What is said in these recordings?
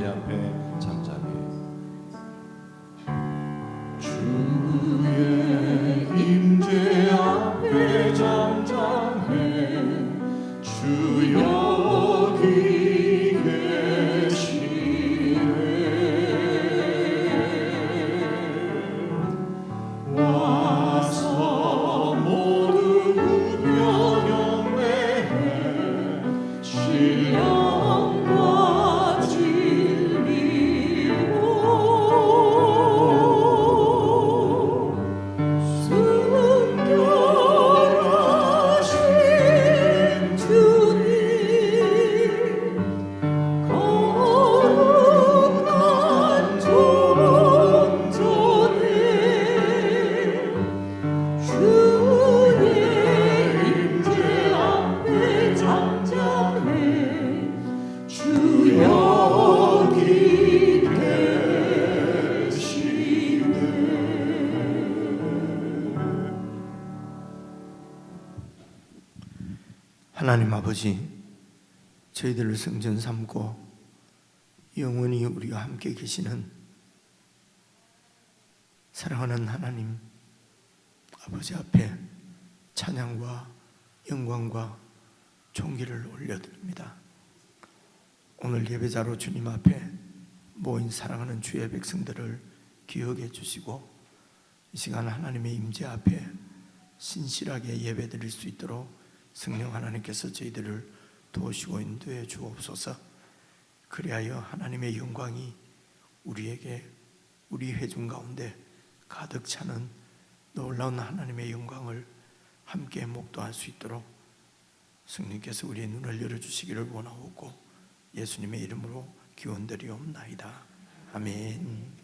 임재 앞에 잠잠해. 주의 임재 앞에 잠잠해. 주 여기 계시네. 와서 모두 우며 경배해. 신령과 진리로 순결하신 주님, 거룩한 존전에 주의 임재 앞에 잠잠해. 주 여기 계시네. 하나님 아버지, 저희들을 성전 삼고 영원히 우리와 함께 계시는 사랑하는 하나님 아버지 앞에 찬양과 영광과 존귀를 올려드립니다. 오늘 예배자로 주님 앞에 모인 사랑하는 주의 백성들을 기억해 주시고 이 시간 하나님의 임재 앞에 신실하게 예배드릴 수 있도록 성령 하나님께서 저희들을 도우시고 인도해 주옵소서. 그리하여 하나님의 영광이 우리에게 우리 회중 가운데 가득 차는 놀라운 하나님의 영광을 함께 목도할 수 있도록 성령께서 우리의 눈을 열어주시기를 원하옵고 예수님의 이름으로 기원드리옵나이다. 아멘.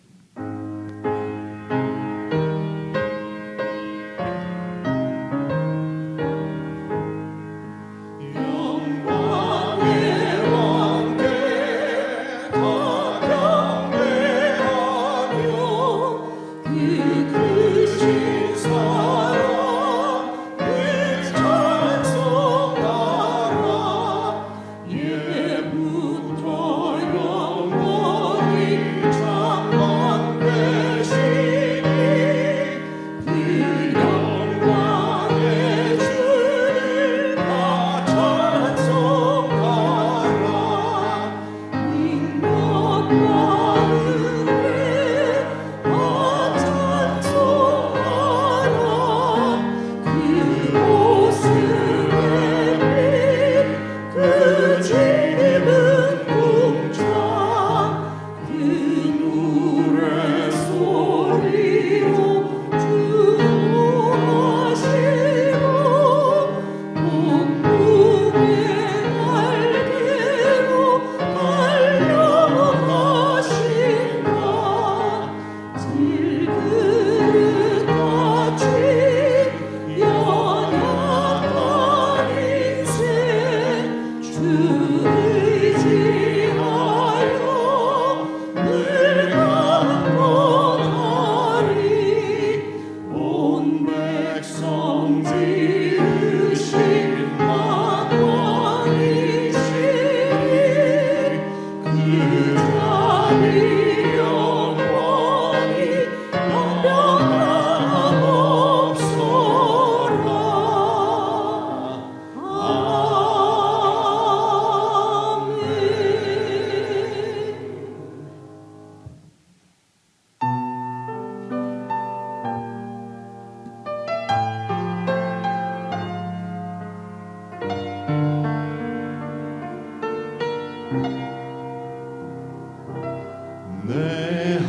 내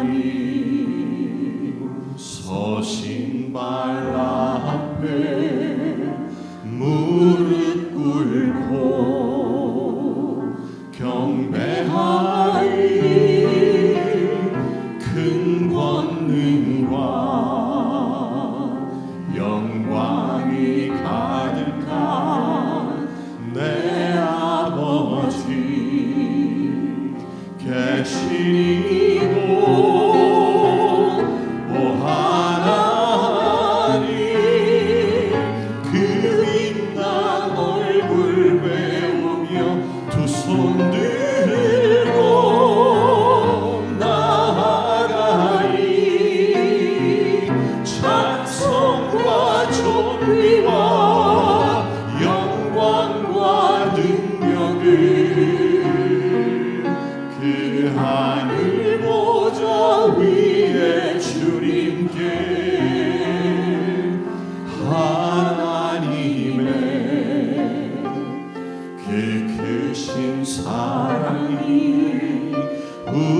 하나님 서신발 앞에 무릎 꿇고 경배하리. 큰 권능과 영광이 가득한 내 아버지 계시고 오 하나님 그 빛난 얼굴 배우며 두 손 들으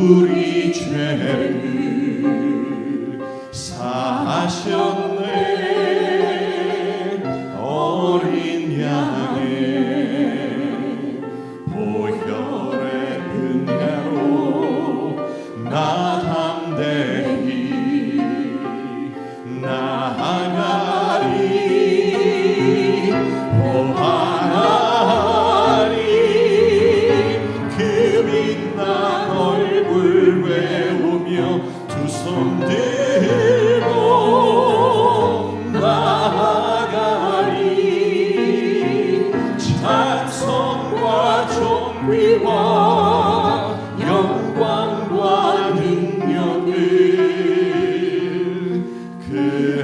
우리 죄를 사하셨네. 어린 양의 보혈의 은혜로 나 담대히 나아가리. 오 하나님, 그 빛난 얼굴 외우며 두 손 들고 나아가리. 찬송과 존귀와 영광과 능력을 그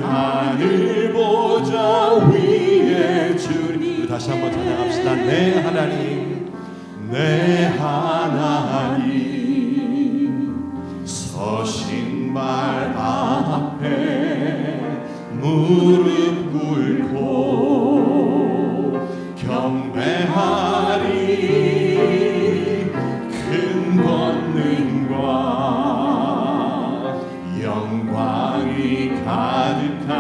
하늘 보좌 위에 주님. 다시 한번 찬양합시다. 내 하나님, 내 하나님, 서신 발 앞에 무릎 꿇고 경배하리. 큰 권능과 영광이 가득한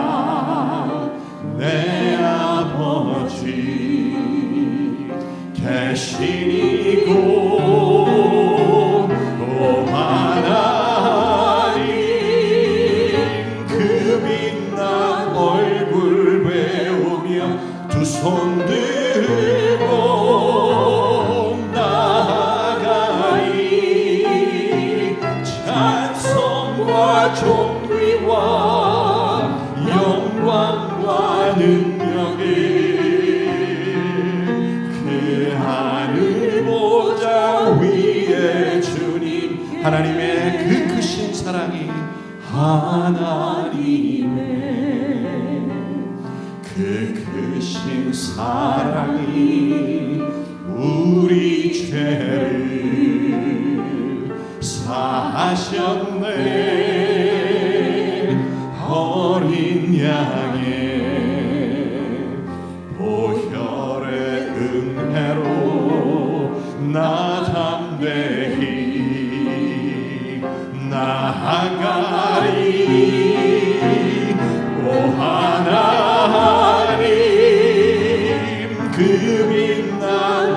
내 아버지 계시니고. 오 하나님, 그 빛난 얼굴 외우며 두 손 들고 나아가리. 찬송과 존귀와 영광과 능력을 그 하늘 보좌 위에 주님. 하나님의 그 크신 사랑이, 하나님의 그 크신 사랑이 우리 죄를 사하셨네. 어린 양의 보혈의 은혜로 나 담대히 나아가리. 오 하나님, 그 빛난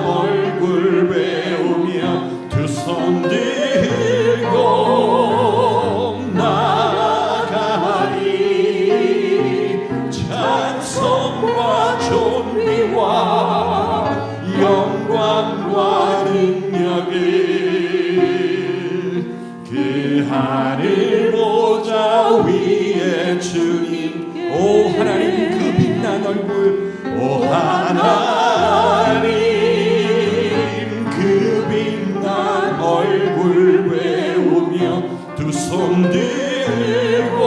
얼굴 외우며 두 손 들고 나아가리. 찬송과 존귀와 영광과 능력을 그 하늘 보좌 위에 주님. 오 하나님, 그 빛난 얼굴. 오 하나님, 그 빛난 얼굴 외우며 두 손 들고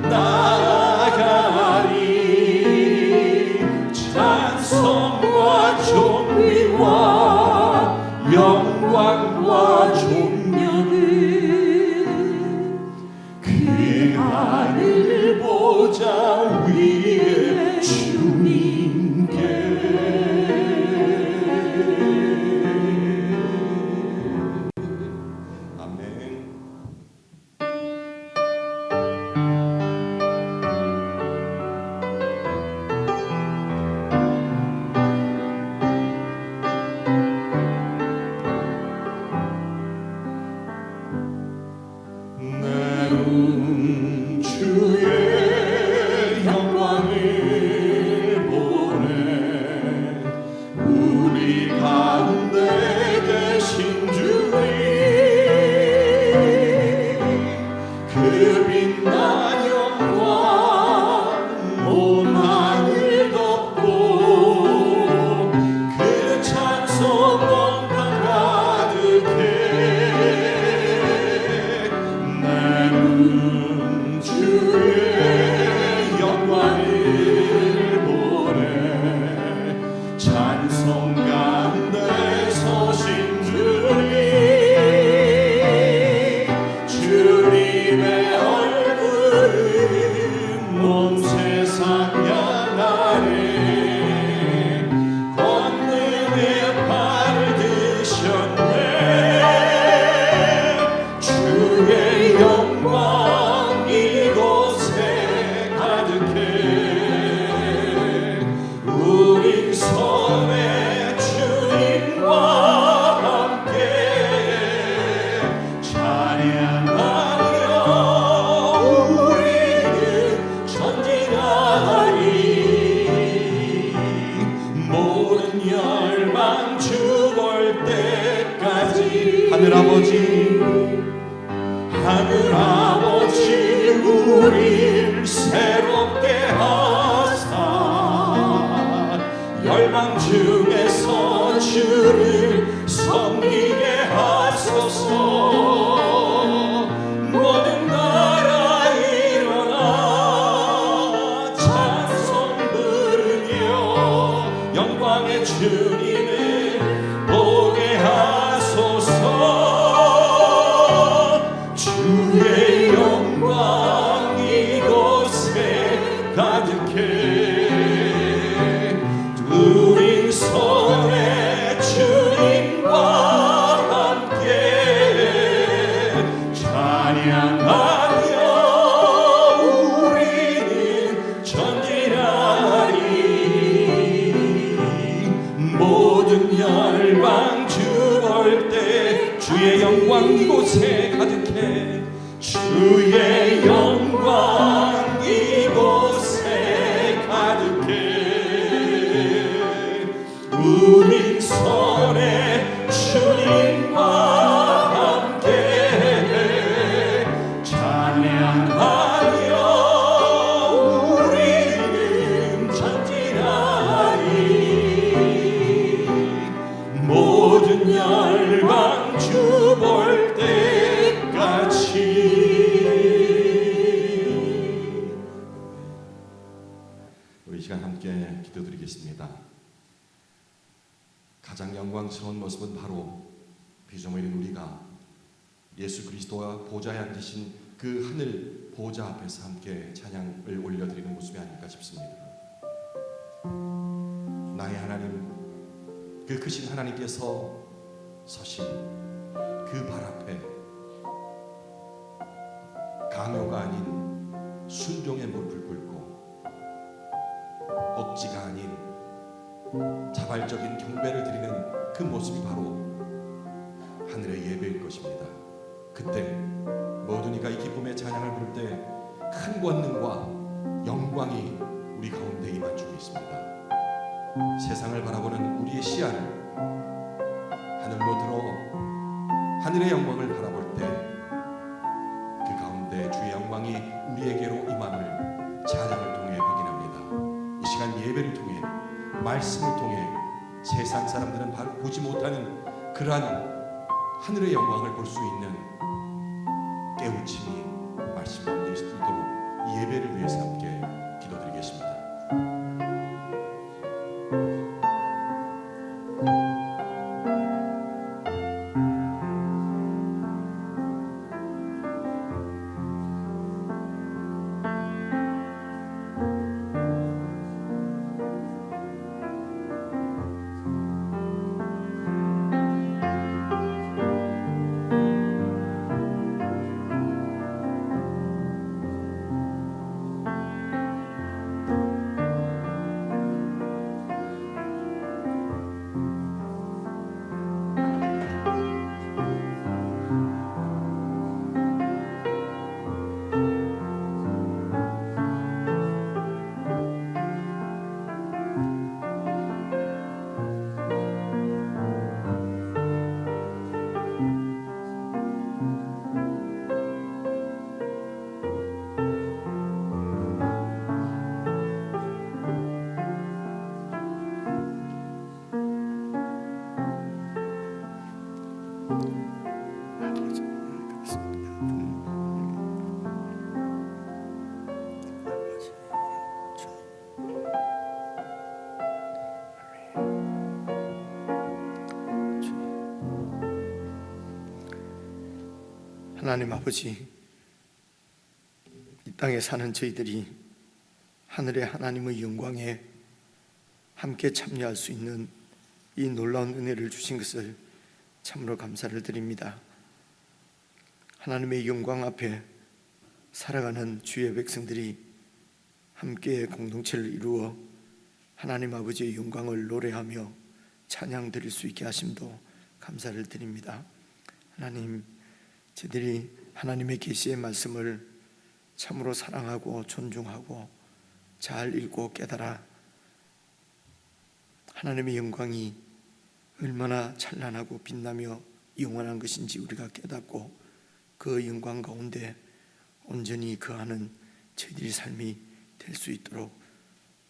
나아가리. 찬송과 존귀와 영광과 존력을 그 하늘 보좌 위에 주님께. 아멘. 하늘아버지 우릴 새롭게 하사 열방 중에서 주를 섬기게 하소서. 모든 나라 일어나 찬송 부르며 영광의 주님을 보게 하소서. 주의 영광 이곳에 가득해 우리 손에 주님과 함께 찬양하며 우리는 전진하리. 모든 열방 주 볼 때 주의 영광 이곳에 가득해 주의 영광 이곳에 가득해 우리 손에 주님과 함께 찬양하며 우리는 전진하리. 모든 열방 주 볼 때까지. 우리 이 시간 함께 기도드리겠습니다. 가장 영광스러운 모습은 바로 피조물인 우리가 예수 그리스도와 보좌에 앉으신 그 하늘 보좌 앞에서 함께 찬양을 올려드리는 모습이 아닐까 싶습니다. 나의 하나님, 그 크신 하나님께서 서신 그 발 앞에 강요가 아닌 순종의 무릎을 꿇고 억지가 아닌 자발적인 경배를 드리는 그 모습이 바로 하늘의 예배일 것입니다. 그때 모든 이가 이 기쁨의 찬양을 부를 때 큰 권능과 영광이 우리 가운데 임하주고 있습니다. 세상을 바라보는 우리의 시야를 하늘로 들어 하늘의 영광을 바라볼 때 그 가운데 주의 영광이 우리에게로 임함을 찬양을 통해 확인합니다. 이 시간 예배를 통해 말씀을 통해 세상 사람들은 바로 보지 못하는 그러한 하늘의 영광을 볼 수 있는 깨우침이 말씀 가운데 있도록 이 예배를 위해서 함께 기도드리겠습니다. 하나님 아버지, 이 땅에 사는 저희들이 하늘의 하나님의 영광에 함께 참여할 수 있는 이 놀라운 은혜를 주신 것을 참으로 감사를 드립니다. 하나님의 영광 앞에 살아가는 주의 백성들이 함께 공동체를 이루어 하나님 아버지의 영광을 노래하며 찬양 드릴 수 있게 하심도 감사를 드립니다. 하나님, 저희들이 하나님의 계시의 말씀을 참으로 사랑하고 존중하고 잘 읽고 깨달아 하나님의 영광이 얼마나 찬란하고 빛나며 영원한 것인지 우리가 깨닫고 그 영광 가운데 온전히 거하는 저희들의 삶이 될 수 있도록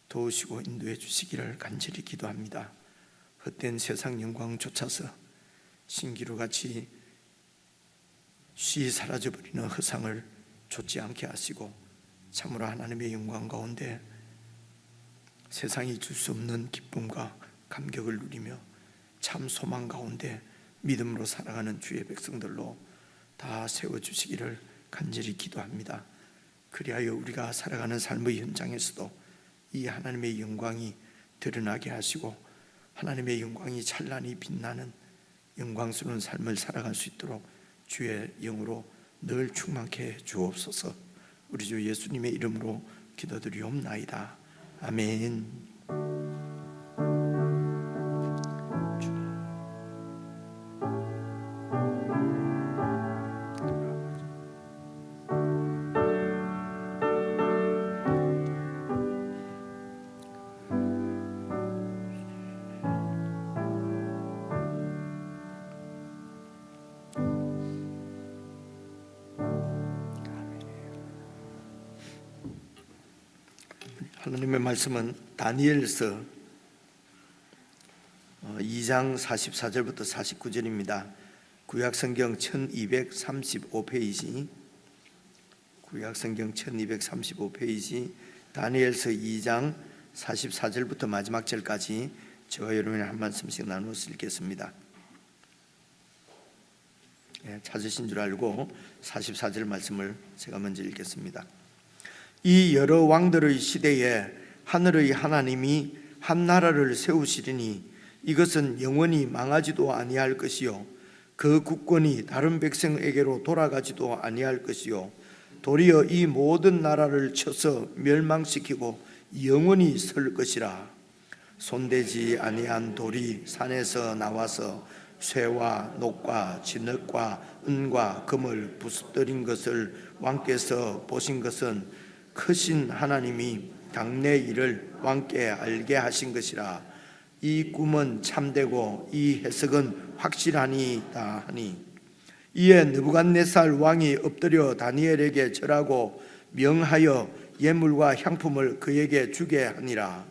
도우시고 인도해 주시기를 간절히 기도합니다. 헛된 세상 영광 쫓아서 신기루 같이 쉬 사라져버리는 허상을 좇지 않게 하시고 참으로 하나님의 영광 가운데 세상이 줄 수 없는 기쁨과 감격을 누리며 참 소망 가운데 믿음으로 살아가는 주의 백성들로 다 세워주시기를 간절히 기도합니다. 그리하여 우리가 살아가는 삶의 현장에서도 이 하나님의 영광이 드러나게 하시고 하나님의 영광이 찬란히 빛나는 영광스러운 삶을 살아갈 수 있도록 주의 영으로 늘 충만케 해 주옵소서. 우리 주 예수님의 이름으로 기도드리옵나이다. 아멘. 하나님의 말씀은 다니엘서 2장 44절부터 49절입니다. 구약성경 1235페이지 구약성경 1235페이지 다니엘서 2장 44절부터 마지막 절까지 저와 여러분이 한 말씀씩 나누어서 읽겠습니다. 찾으신 줄 알고 44절 말씀을 제가 먼저 읽겠습니다. 이 여러 왕들의 시대에 하늘의 하나님이 한 나라를 세우시리니 이것은 영원히 망하지도 아니할 것이요 그 국권이 다른 백성에게로 돌아가지도 아니할 것이요 도리어 이 모든 나라를 쳐서 멸망시키고 영원히 설 것이라. 손대지 아니한 돌이 산에서 나와서 쇠와 녹과 진흙과 은과 금을 부수뜨린 것을 왕께서 보신 것은 크신 하나님이 당내 일을 왕께 알게 하신 것이라. 이 꿈은 참되고 이 해석은 확실하니이다 하니 이에 느부갓네살 왕이 엎드려 다니엘에게 절하고 명하여 예물과 향품을 그에게 주게 하니라.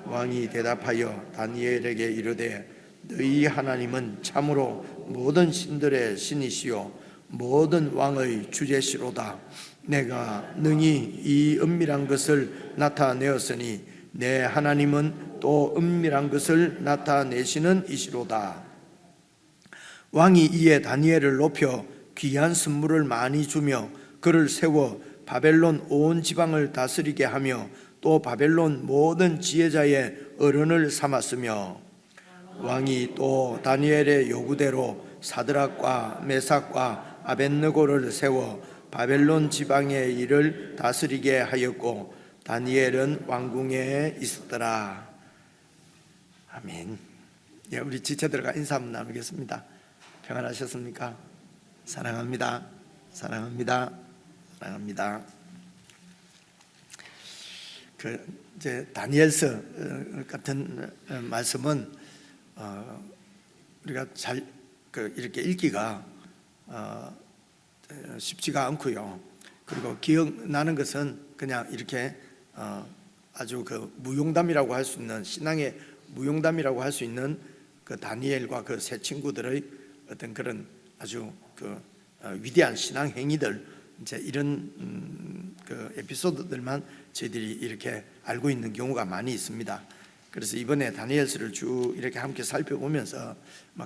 왕이 대답하여 다니엘에게 이르되 너희 하나님은 참으로 모든 신들의 신이시요 모든 왕의 주제시로다. 내가 능히 이 은밀한 것을 나타내었으니 내 하나님은 또 은밀한 것을 나타내시는 이시로다. 왕이 이에 다니엘을 높여 귀한 선물을 많이 주며 그를 세워 바벨론 온 지방을 다스리게 하며 또 바벨론 모든 지혜자의 어른을 삼았으며 왕이 또 다니엘의 요구대로 사드락과 메삭과 아벳느고를 세워 바벨론 지방의 일을 다스리게 하였고 다니엘은 왕궁에 있었더라. 아멘. 우리 지체들과 인사 한번 나누겠습니다. 평안하셨습니까? 사랑합니다. 사랑합니다. 사랑합니다. 이제 다니엘서 같은 말씀은 우리가 잘 이렇게 읽기가 쉽지가 않고요. 그리고 기억나는 것은 그냥 이렇게 아주 무용담이라고 할 수 있는 신앙의 무용담이라고 할 수 있는 그 다니엘과 그 세 친구들의 어떤 그런 아주 위대한 신앙 행위들 이제 이런 그 에피소드들만 저희들이 이렇게 알고 있는 경우가 많이 있습니다. 그래서 이번에 다니엘서를 쭉 이렇게 함께 살펴보면서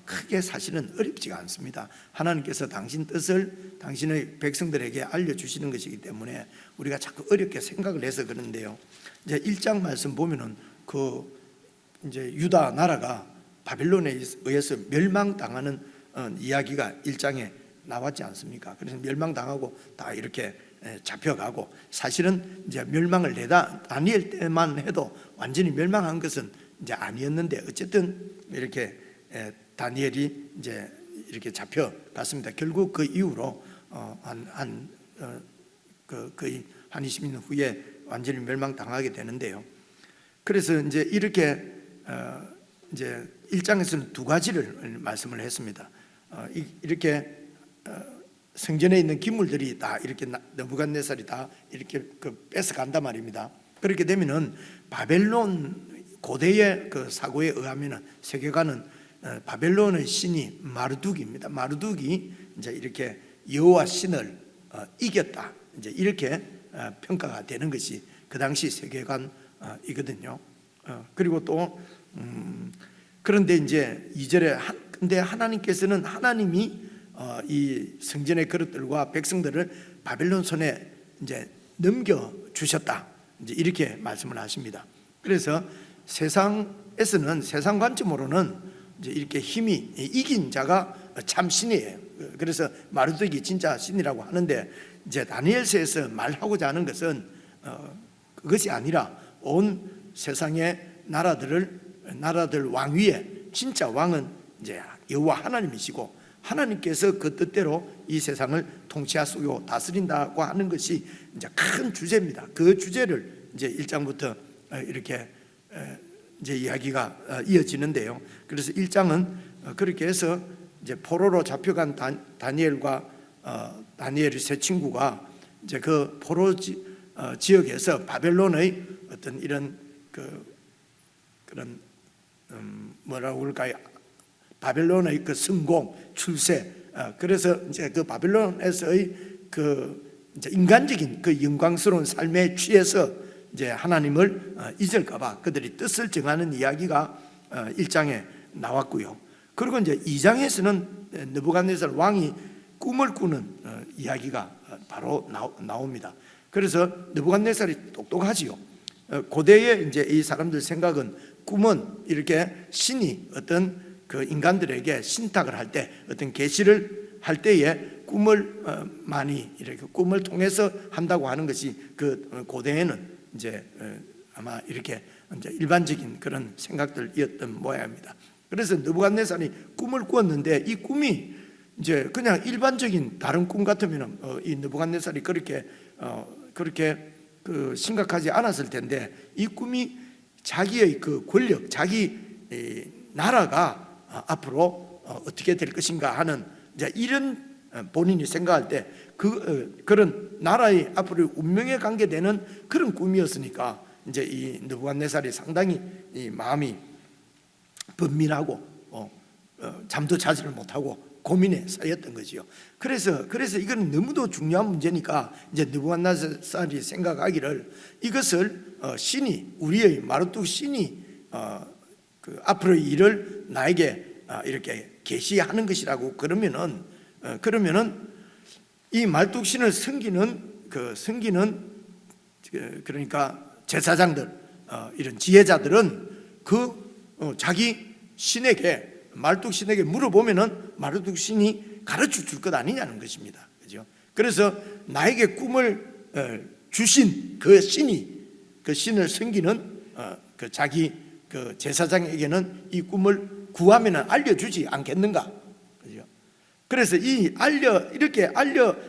크게 사실은 어렵지가 않습니다. 하나님께서 당신 뜻을 당신의 백성들에게 알려주시는 것이기 때문에 우리가 자꾸 어렵게 생각을 해서 그런데요. 이제 1장 말씀 보면은 이제 유다 나라가 바벨론에 의해서 멸망당하는 이야기가 1장에 나왔지 않습니까? 그래서 멸망당하고 다 이렇게 잡혀가고 사실은 이제 멸망을 다니엘 때만 해도 완전히 멸망한 것은 이제 아니었는데 어쨌든 이렇게 다니엘이 이제 이렇게 잡혀갔습니다. 결국 그 이후로 거의 한 20년 후에 완전히 멸망당하게 되는데요. 그래서 이제 이렇게 이제 1장에서는 두 가지를 말씀을 했습니다. 이렇게 성전에 있는 기물들이 다 이렇게 느부갓네살이 다 이렇게 뺏어간단 말입니다. 그렇게 되면은 바벨론 고대의 그 사고에 의하면은 세계관은 바벨론의 신이 마르둑입니다. 마르둑이 이제 이렇게 여호와 신을 이겼다. 이제 이렇게 평가가 되는 것이 그 당시 세계관이거든요. 그리고 또 그런데 이제 2절에 근데 하나님께서는 하나님이 이 성전의 그릇들과 백성들을 바벨론 손에 이제 넘겨 주셨다. 이제 이렇게 말씀을 하십니다. 그래서 세상에서는 세상 관점으로는 이제 이렇게 힘이 이긴 자가 참 신이에요. 그래서 마르둑이 진짜 신이라고 하는데 이제 다니엘서에서 말하고자 하는 것은 그것이 아니라 온 세상의 나라들 왕 위에 진짜 왕은 이제 여호와 하나님이시고 하나님께서 그 뜻대로 이 세상을 통치하시고 다스린다고 하는 것이 이제 큰 주제입니다. 그 주제를 이제 1장부터 이렇게 이제 이야기가 이어지는데요. 그래서 1장은 그렇게 해서 이제 포로로 잡혀간 다니엘과 다니엘의 세 친구가 이제 그 포로 지역에서 바벨론의 어떤 이런 그런 뭐라고 그럴까요? 바벨론의 그 성공, 출세. 그래서 이제 그 바벨론에서의 그 이제 인간적인 그 영광스러운 삶에 취해서 이제 하나님을 잊을까봐 그들이 뜻을 정하는 이야기가 1장에 나왔고요. 그리고 이제 2장에서는 느부갓네살 왕이 꿈을 꾸는 이야기가 바로 나옵니다. 그래서 느부갓네살이 똑똑하지요. 고대의 이제 이 사람들 생각은 꿈은 이렇게 신이 어떤 그 인간들에게 신탁을 할 때 어떤 계시를 할 때에 꿈을 많이 이렇게 꿈을 통해서 한다고 하는 것이 그 고대에는 이제 아마 이렇게 이제 일반적인 그런 생각들이었던 모양입니다. 그래서 느부갓네살이 꿈을 꾸었는데 이 꿈이 이제 그냥 일반적인 다른 꿈 같으면 이 느부갓네살이 그렇게 그 심각하지 않았을 텐데 이 꿈이 자기의 그 권력, 자기 나라가 앞으로 어떻게 될 것인가 하는 이제 이런 본인이 생각할 때 그런 나라의 앞으로 운명에 관계되는 그런 꿈이었으니까 이제 이 느부갓네살이 상당히 이 마음이 번민하고 잠도 자지를 못하고 고민에 쌓였던 거지요. 그래서 이거는 너무도 중요한 문제니까 이제 느부갓네살이 생각하기를 이것을 신이 우리의 마르둑 신이 그 앞으로의 일을 나에게 이렇게 계시하는 것이라고 그러면은 이 마르둑 신을 섬기는 그러니까 제사장들 이런 지혜자들은 자기 신에게 마르둑 신에게 물어보면은 마르둑 신이 가르쳐 줄 것 아니냐는 것입니다. 그죠? 그래서 나에게 꿈을 주신 그 신을 섬기는 그 자기 그 제사장에게는 이 꿈을 구하면은 알려주지 않겠는가? 그죠? 그래서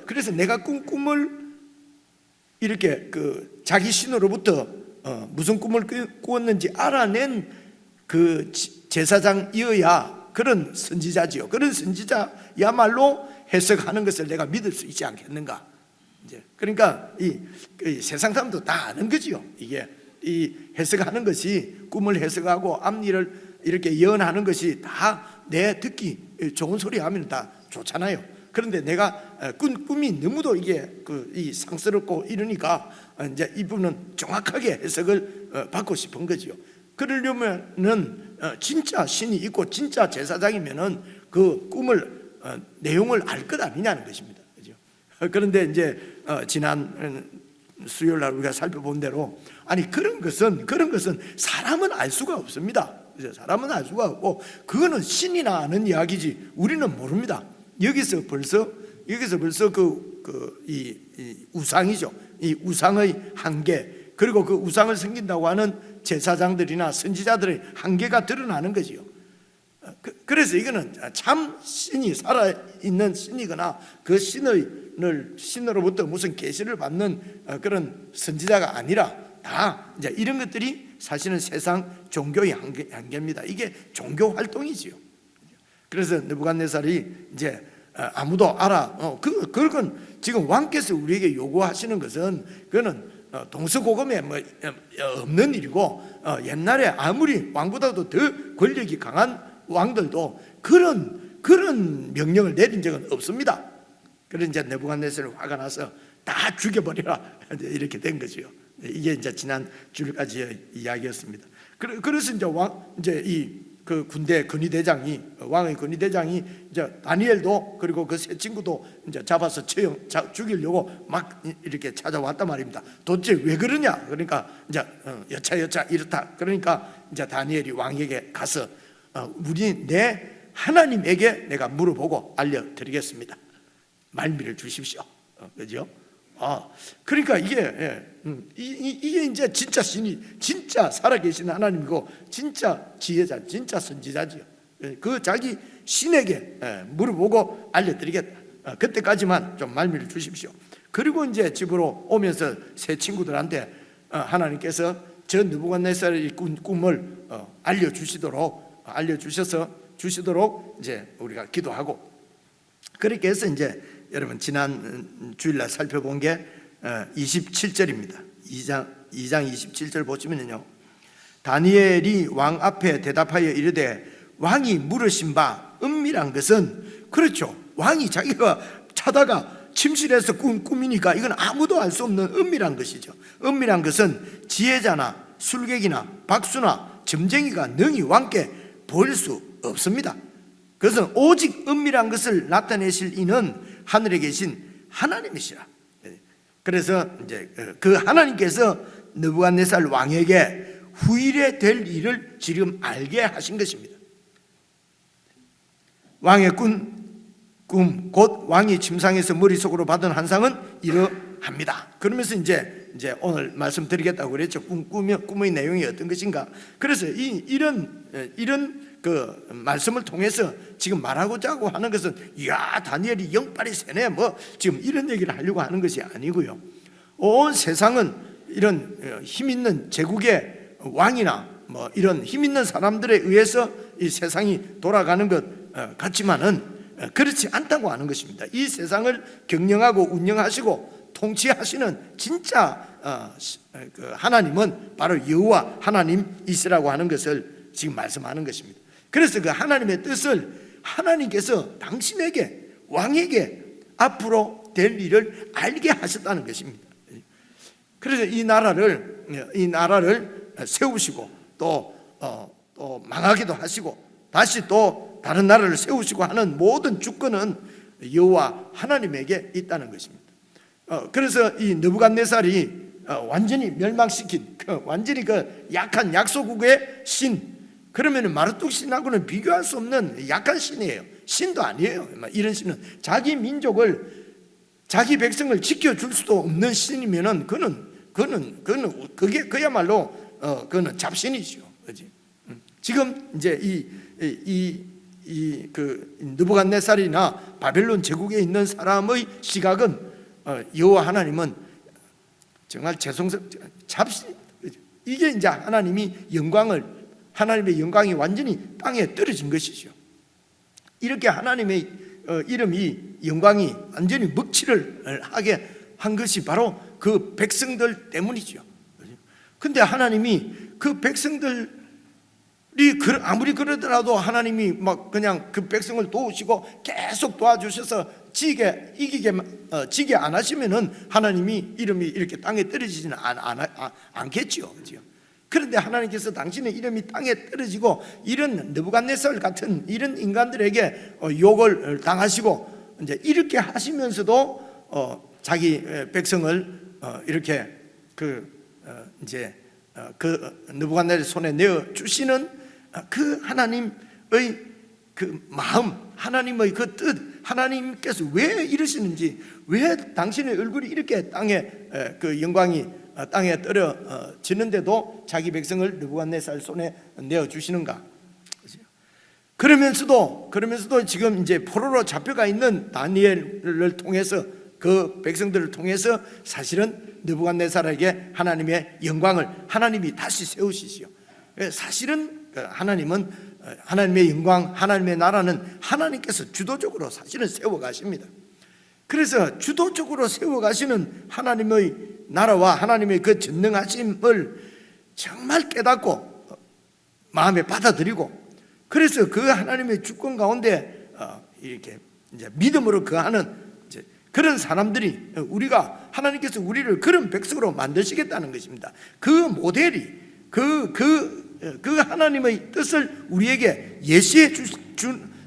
그래서 내가 꿈을 이렇게 그 자기 신으로부터 무슨 꿈을 꾸었는지 알아낸 그 제사장이어야 그런 선지자지요. 그런 선지자야말로 해석하는 것을 내가 믿을 수 있지 않겠는가? 이제 그러니까 이 세상 사람도 다 아는 거지요. 이게 이 해석하는 것이 꿈을 해석하고 앞일을 이렇게 예언하는 것이 다 내 듣기 좋은 소리 하면 다 좋잖아요. 그런데 내가 꿈이 너무도 이게 이 상스럽고 이러니까 이제 이분은 정확하게 해석을 받고 싶은 거지요. 그러려면은 진짜 신이 있고 진짜 제사장이면은 그 꿈을 내용을 알 것 아니냐는 것입니다. 그죠? 그런데 이제 지난 수요일 날 우리가 살펴본 대로 아니 그런 것은 사람은 알 수가 없습니다. 사람은 알 수가 없고 그거는 신이나 아는 이야기지 우리는 모릅니다. 여기서 벌써 이 우상이죠. 이 우상의 한계 그리고 그 우상을 섬긴다고 하는 제사장들이나 선지자들의 한계가 드러나는 거지요. 그래서 이거는 참 신이 살아있는 신이거나 그 신으로부터 무슨 계시를 받는 그런 선지자가 아니라 다 이제 이런 것들이 사실은 세상 종교의 한계입니다. 이게 종교 활동이지요. 그래서 느부갓네살이 이제 아무도 알아. 그건 지금 왕께서 우리에게 요구하시는 것은 그거는 동서고금에 뭐 없는 일이고, 옛날에 아무리 왕보다도 더 권력이 강한 왕들도 그런 명령을 내린 적은 없습니다. 그래서 이제 느부갓네살이 화가 나서 다 죽여버리라 이렇게 된 거죠. 이게 이제 지난 주일까지의 이야기였습니다. 그래서 이제 그 군대 근위대장이, 왕의 근위대장이 이제 다니엘도 그리고 그 세 친구도 이제 잡아서 죽이려고 막 이렇게 찾아왔단 말입니다. 도대체 왜 그러냐? 그러니까 이제 여차 이렇다. 그러니까 이제 다니엘이 왕에게 가서 우리 내 하나님에게 내가 물어보고 알려드리겠습니다. 말미를 주십시오. 그죠? 그러니까 이게 이제 진짜 신이, 진짜 살아계신 하나님이고 진짜 지혜자, 진짜 선지자지요. 그 자기 신에게 물어보고 알려드리겠다. 그때까지만 좀 말미를 주십시오. 그리고 이제 집으로 오면서 세 친구들한테 하나님께서 저 느부갓네살의 꿈을 알려주시도록 이제 우리가 기도하고, 그렇게 해서 이제 여러분 지난 주일날 살펴본 게 27절입니다. 2장 27절 보시면요, 다니엘이 왕 앞에 대답하여 이르되 왕이 물으신 바 은밀한 것은, 그렇죠, 왕이 자기가 자다가 침실에서 꾼 꿈이니까 이건 아무도 알 수 없는 은밀한 것이죠. 은밀한 것은 지혜자나 술객이나 박수나 점쟁이가 능히 왕께 보일 수 없습니다. 그것은 오직 은밀한 것을 나타내실 이는 하늘에 계신 하나님이시라. 그래서 이제 그 하나님께서 느부갓네살 왕에게 후일에 될 일을 지금 알게 하신 것입니다. 왕의 꿈, 곧 왕이 침상에서 머릿속으로 받은 환상은 이러합니다. 그러면서 이제 오늘 말씀드리겠다고 그랬죠. 꿈의 내용이 어떤 것인가. 그래서 이런 그 말씀을 통해서 지금 말하고자 하는 것은, 이야 다니엘이 영빨이 세네, 뭐 지금 이런 얘기를 하려고 하는 것이 아니고요. 온 세상은 이런 힘 있는 제국의 왕이나 뭐 이런 힘 있는 사람들에 의해서 이 세상이 돌아가는 것 같지만은 그렇지 않다고 하는 것입니다. 이 세상을 경영하고 운영하시고 통치하시는 진짜 그 하나님은 바로 여호와 하나님이시라고 하는 것을 지금 말씀하는 것입니다. 그래서 그 하나님의 뜻을 하나님께서 당신에게, 왕에게 앞으로 될 일을 알게 하셨다는 것입니다. 그래서 이 나라를 세우시고 또 망하기도 하시고 다시 또 다른 나라를 세우시고 하는 모든 주권은 여호와 하나님에게 있다는 것입니다. 그래서 이 느부갓네살이 완전히 멸망시킨 완전히 그 약한 약소국의 신, 그러면 마르뚝 신하고는 비교할 수 없는 약한 신이에요. 신도 아니에요. 이런 신은 자기 민족을, 자기 백성을 지켜줄 수도 없는 신이면은 그게 그야말로 그는 잡신이죠. 그렇지? 지금 이제 그 느부갓네살이나 바벨론 제국에 있는 사람의 시각은 여호와 하나님은 정말 잡신, 이게 이제 하나님의 영광이 완전히 땅에 떨어진 것이죠. 이렇게 하나님의 이름이, 영광이 완전히 먹칠을 하게 한 것이 바로 그 백성들 때문이죠. 근데 하나님이 그 백성들이 아무리 그러더라도 하나님이 막 그냥 그 백성을 도우시고 계속 도와주셔서 지게 안 하시면은 하나님이 이름이 이렇게 땅에 떨어지지는 않겠지요. 그런데 하나님께서 당신의 이름이 땅에 떨어지고 이런 느부갓네살 같은 이런 인간들에게 욕을 당하시고 이제 이렇게 하시면서도 자기 백성을 이렇게 그 느부갓네살 손에 내어 주시는 그 하나님의 그 마음, 하나님의 그 뜻, 하나님께서 왜 이러시는지, 왜 당신의 얼굴이 이렇게 땅에 그 영광이 땅에 떨어지는데도 자기 백성을 느부갓네살 손에 내어 주시는가? 그러면서도 지금 이제 포로로 잡혀가 있는 다니엘을 통해서, 그 백성들을 통해서 사실은 느부갓네살에게 하나님의 영광을 하나님이 다시 세우시지요. 사실은 하나님은 하나님의 영광, 하나님의 나라는 하나님께서 주도적으로 사실은 세워가십니다. 그래서 주도적으로 세워가시는 하나님의 나라와 하나님의 그 전능하심을 정말 깨닫고 마음에 받아들이고, 그래서 그 하나님의 주권 가운데 이렇게 이제 믿음으로 거하는 이제 그런 사람들이, 우리가 하나님께서 우리를 그런 백성으로 만드시겠다는 것입니다. 그 모델이 그 하나님의 뜻을 우리에게 예시해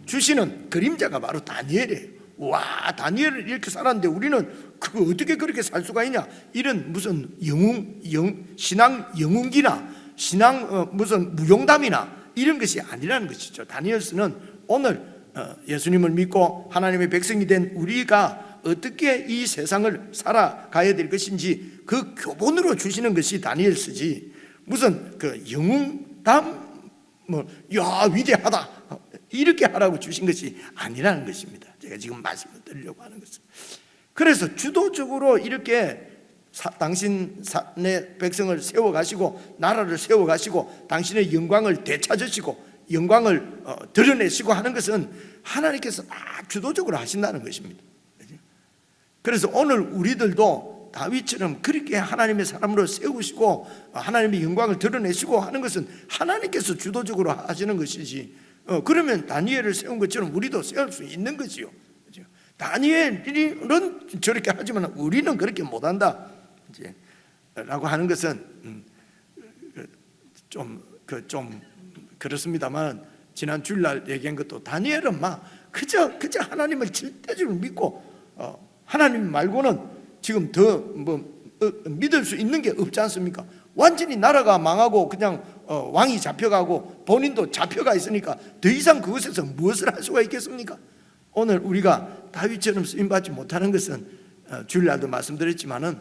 주시는 그림자가 바로 다니엘이에요. 와, 다니엘을 이렇게 살았는데 우리는 그거 어떻게 그렇게 살 수가 있냐? 이런 무슨 신앙 영웅기나 신앙 무슨 무용담이나 이런 것이 아니라는 것이죠. 다니엘서는 오늘 예수님을 믿고 하나님의 백성이 된 우리가 어떻게 이 세상을 살아가야 될 것인지 그 교본으로 주시는 것이 다니엘서지, 무슨 그 영웅담 야 위대하다 이렇게 하라고 주신 것이 아니라는 것입니다. 제가 지금 말씀을 드리려고 하는 것은, 그래서 주도적으로 이렇게 당신의 백성을 세워가시고 나라를 세워가시고 당신의 영광을 되찾으시고 영광을 드러내시고 하는 것은 하나님께서 주도적으로 하신다는 것입니다. 그래서 오늘 우리들도 다윗처럼 그렇게 하나님의 사람으로 세우시고 하나님의 영광을 드러내시고 하는 것은 하나님께서 주도적으로 하시는 것이지, 그러면 다니엘을 세운 것처럼 우리도 세울 수 있는 거지요. 다니엘은 저렇게 하지만 우리는 그렇게 못한다 라고 하는 것은 좀 그렇습니다만, 지난 주일날 얘기한 것도 다니엘은 막 그저 하나님을 절대적으로 믿고 하나님 말고는 지금 더 믿을 수 있는 게 없지 않습니까? 완전히 나라가 망하고 그냥 왕이 잡혀가고 본인도 잡혀가 있으니까 더 이상 그것에서 무엇을 할 수가 있겠습니까? 오늘 우리가 다윗처럼 쓰임받지 못하는 것은 주일날도 말씀드렸지만은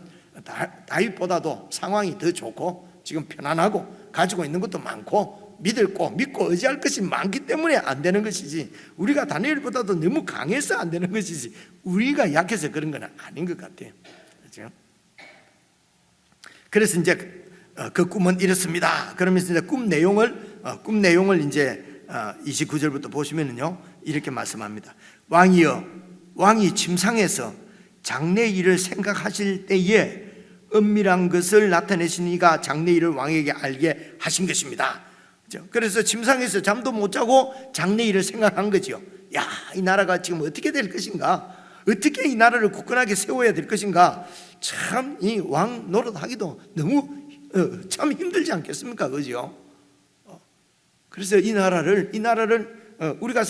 다윗보다도 상황이 더 좋고 지금 편안하고 가지고 있는 것도 많고 믿고 의지할 것이 많기 때문에 안 되는 것이지, 우리가 다니엘보다도 너무 강해서 안 되는 것이지 우리가 약해서 그런 건 아닌 것 같아요. 그렇죠? 그래서 이제 그 꿈은 이렇습니다. 그러면서 이제 꿈 내용을 이제 29절부터 보시면은요 이렇게 말씀합니다. 왕이여, 왕이 침상에서 장래일을 생각하실 때에 은밀한 것을 나타내시니가 장래일을 왕에게 알게 하신 것입니다. 그래서 침상에서 잠도 못 자고 장래일을 생각한 거죠. 야, 이 나라가 지금 어떻게 될 것인가, 어떻게 이 나라를 굳건하게 세워야 될 것인가. 참 이 왕 노릇하기도 너무 참 힘들지 않겠습니까? 그죠? 그래서 이 나라를 우리가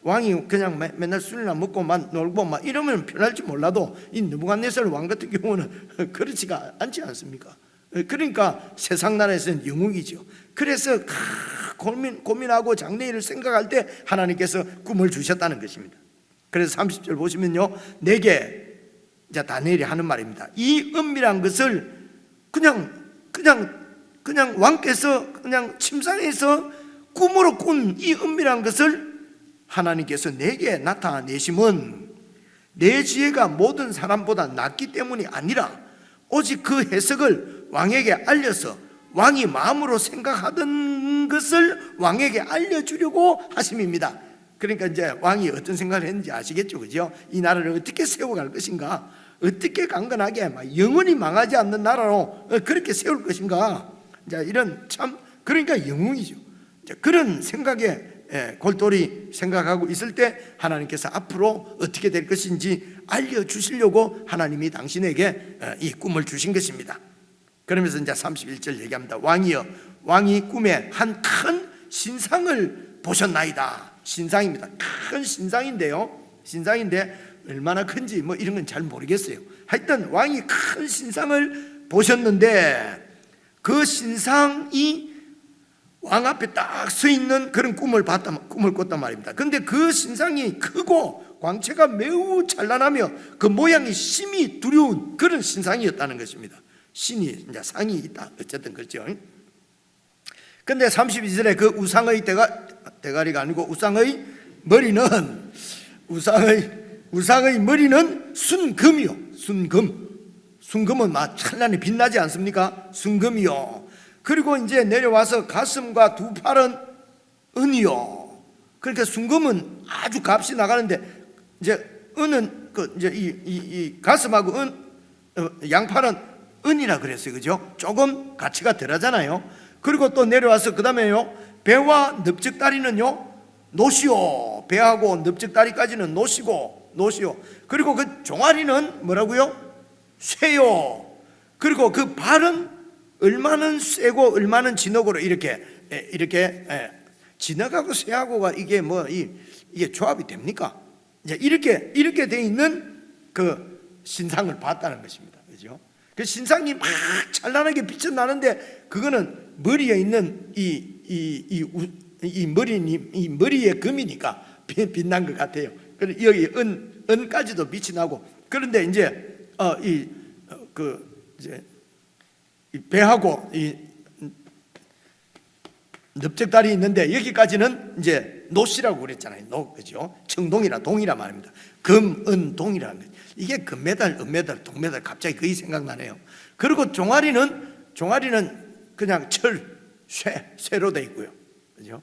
왕이 그냥 맨날 술이나 먹고만 놀고 막 이러면 편할지 몰라도 이 느부갓네살 왕 같은 경우는 그렇지가 않지 않습니까? 그러니까 세상 나라에서는 영웅이죠. 그래서 고민하고 장래일을 생각할 때 하나님께서 꿈을 주셨다는 것입니다. 그래서 30절 보시면요, 내게 이제 다니엘이 하는 말입니다. 이 은밀한 것을 그냥 왕께서 그냥 침상에서 꿈으로 꾼 이 은밀한 것을 하나님께서 내게 나타내심은 내 지혜가 모든 사람보다 낫기 때문이 아니라 오직 그 해석을 왕에게 알려서 왕이 마음으로 생각하던 것을 왕에게 알려주려고 하심입니다. 그러니까 이제 왕이 어떤 생각을 했는지 아시겠죠, 그죠? 이 나라를 어떻게 세워갈 것인가, 어떻게 강건하게 영원히 망하지 않는 나라로 그렇게 세울 것인가. 자, 이런 참 그러니까 영웅이죠. 그런 생각에 골똘히 생각하고 있을 때 하나님께서 앞으로 어떻게 될 것인지 알려주시려고 하나님이 당신에게 이 꿈을 주신 것입니다. 그러면서 이제 31절 얘기합니다. 왕이여, 왕이 꿈에 한 큰 신상을 보셨나이다. 신상입니다. 큰 신상인데요, 신상인데 얼마나 큰지 뭐 이런 건 잘 모르겠어요. 하여튼 왕이 큰 신상을 보셨는데 그 신상이 왕 앞에 딱 서 있는 그런 꿈을 꿨단 말입니다. 그런데 그 신상이 크고 광채가 매우 찬란하며 그 모양이 심히 두려운 그런 신상이었다는 것입니다. 신이 이제 상이 있다, 어쨌든 그렇죠. 근데 32절에 그 우상의 대가리가 아니고 우상의 머리는 순금이요. 순금은 막 찬란히 빛나지 않습니까? 순금이요. 그리고 이제 내려와서 가슴과 두 팔은 은이요. 그러니까 순금은 아주 값이 나가는데 이제 은은 이제 이 가슴하고 양팔은 은이라 그랬어요, 그죠? 조금 가치가 덜하잖아요. 그리고 또 내려와서 그 다음에요, 배와 넓적다리는요 노시오. 배하고 넓적다리까지는 노시고 그리고 그 종아리는 뭐라고요? 쇠요. 그리고 그 발은 얼마는 쇠고 얼마는 진흙으로 이렇게 진흙하고 쇠하고가 이게 이게 조합이 됩니까? 이제 이렇게 돼 있는 그 신상을 봤다는 것입니다, 그죠? 그 신상이 막 찬란하게 빛나는데 그거는 머리에 있는 이 머리에 금이니까 빛난 것 같아요. 그리고 여기 은까지도 빛이 나고, 그런데 이제 이제 이 배하고 이 넓적다리 있는데 여기까지는 이제 노시라고 그랬잖아요. 그죠? 청동이라 동이라 말입니다. 금, 은, 동이라는 거죠. 이게 금메달, 은메달, 동메달 갑자기 그게 생각나네요. 그리고 종아리는 그냥 쇠로 돼 있고요. 그죠?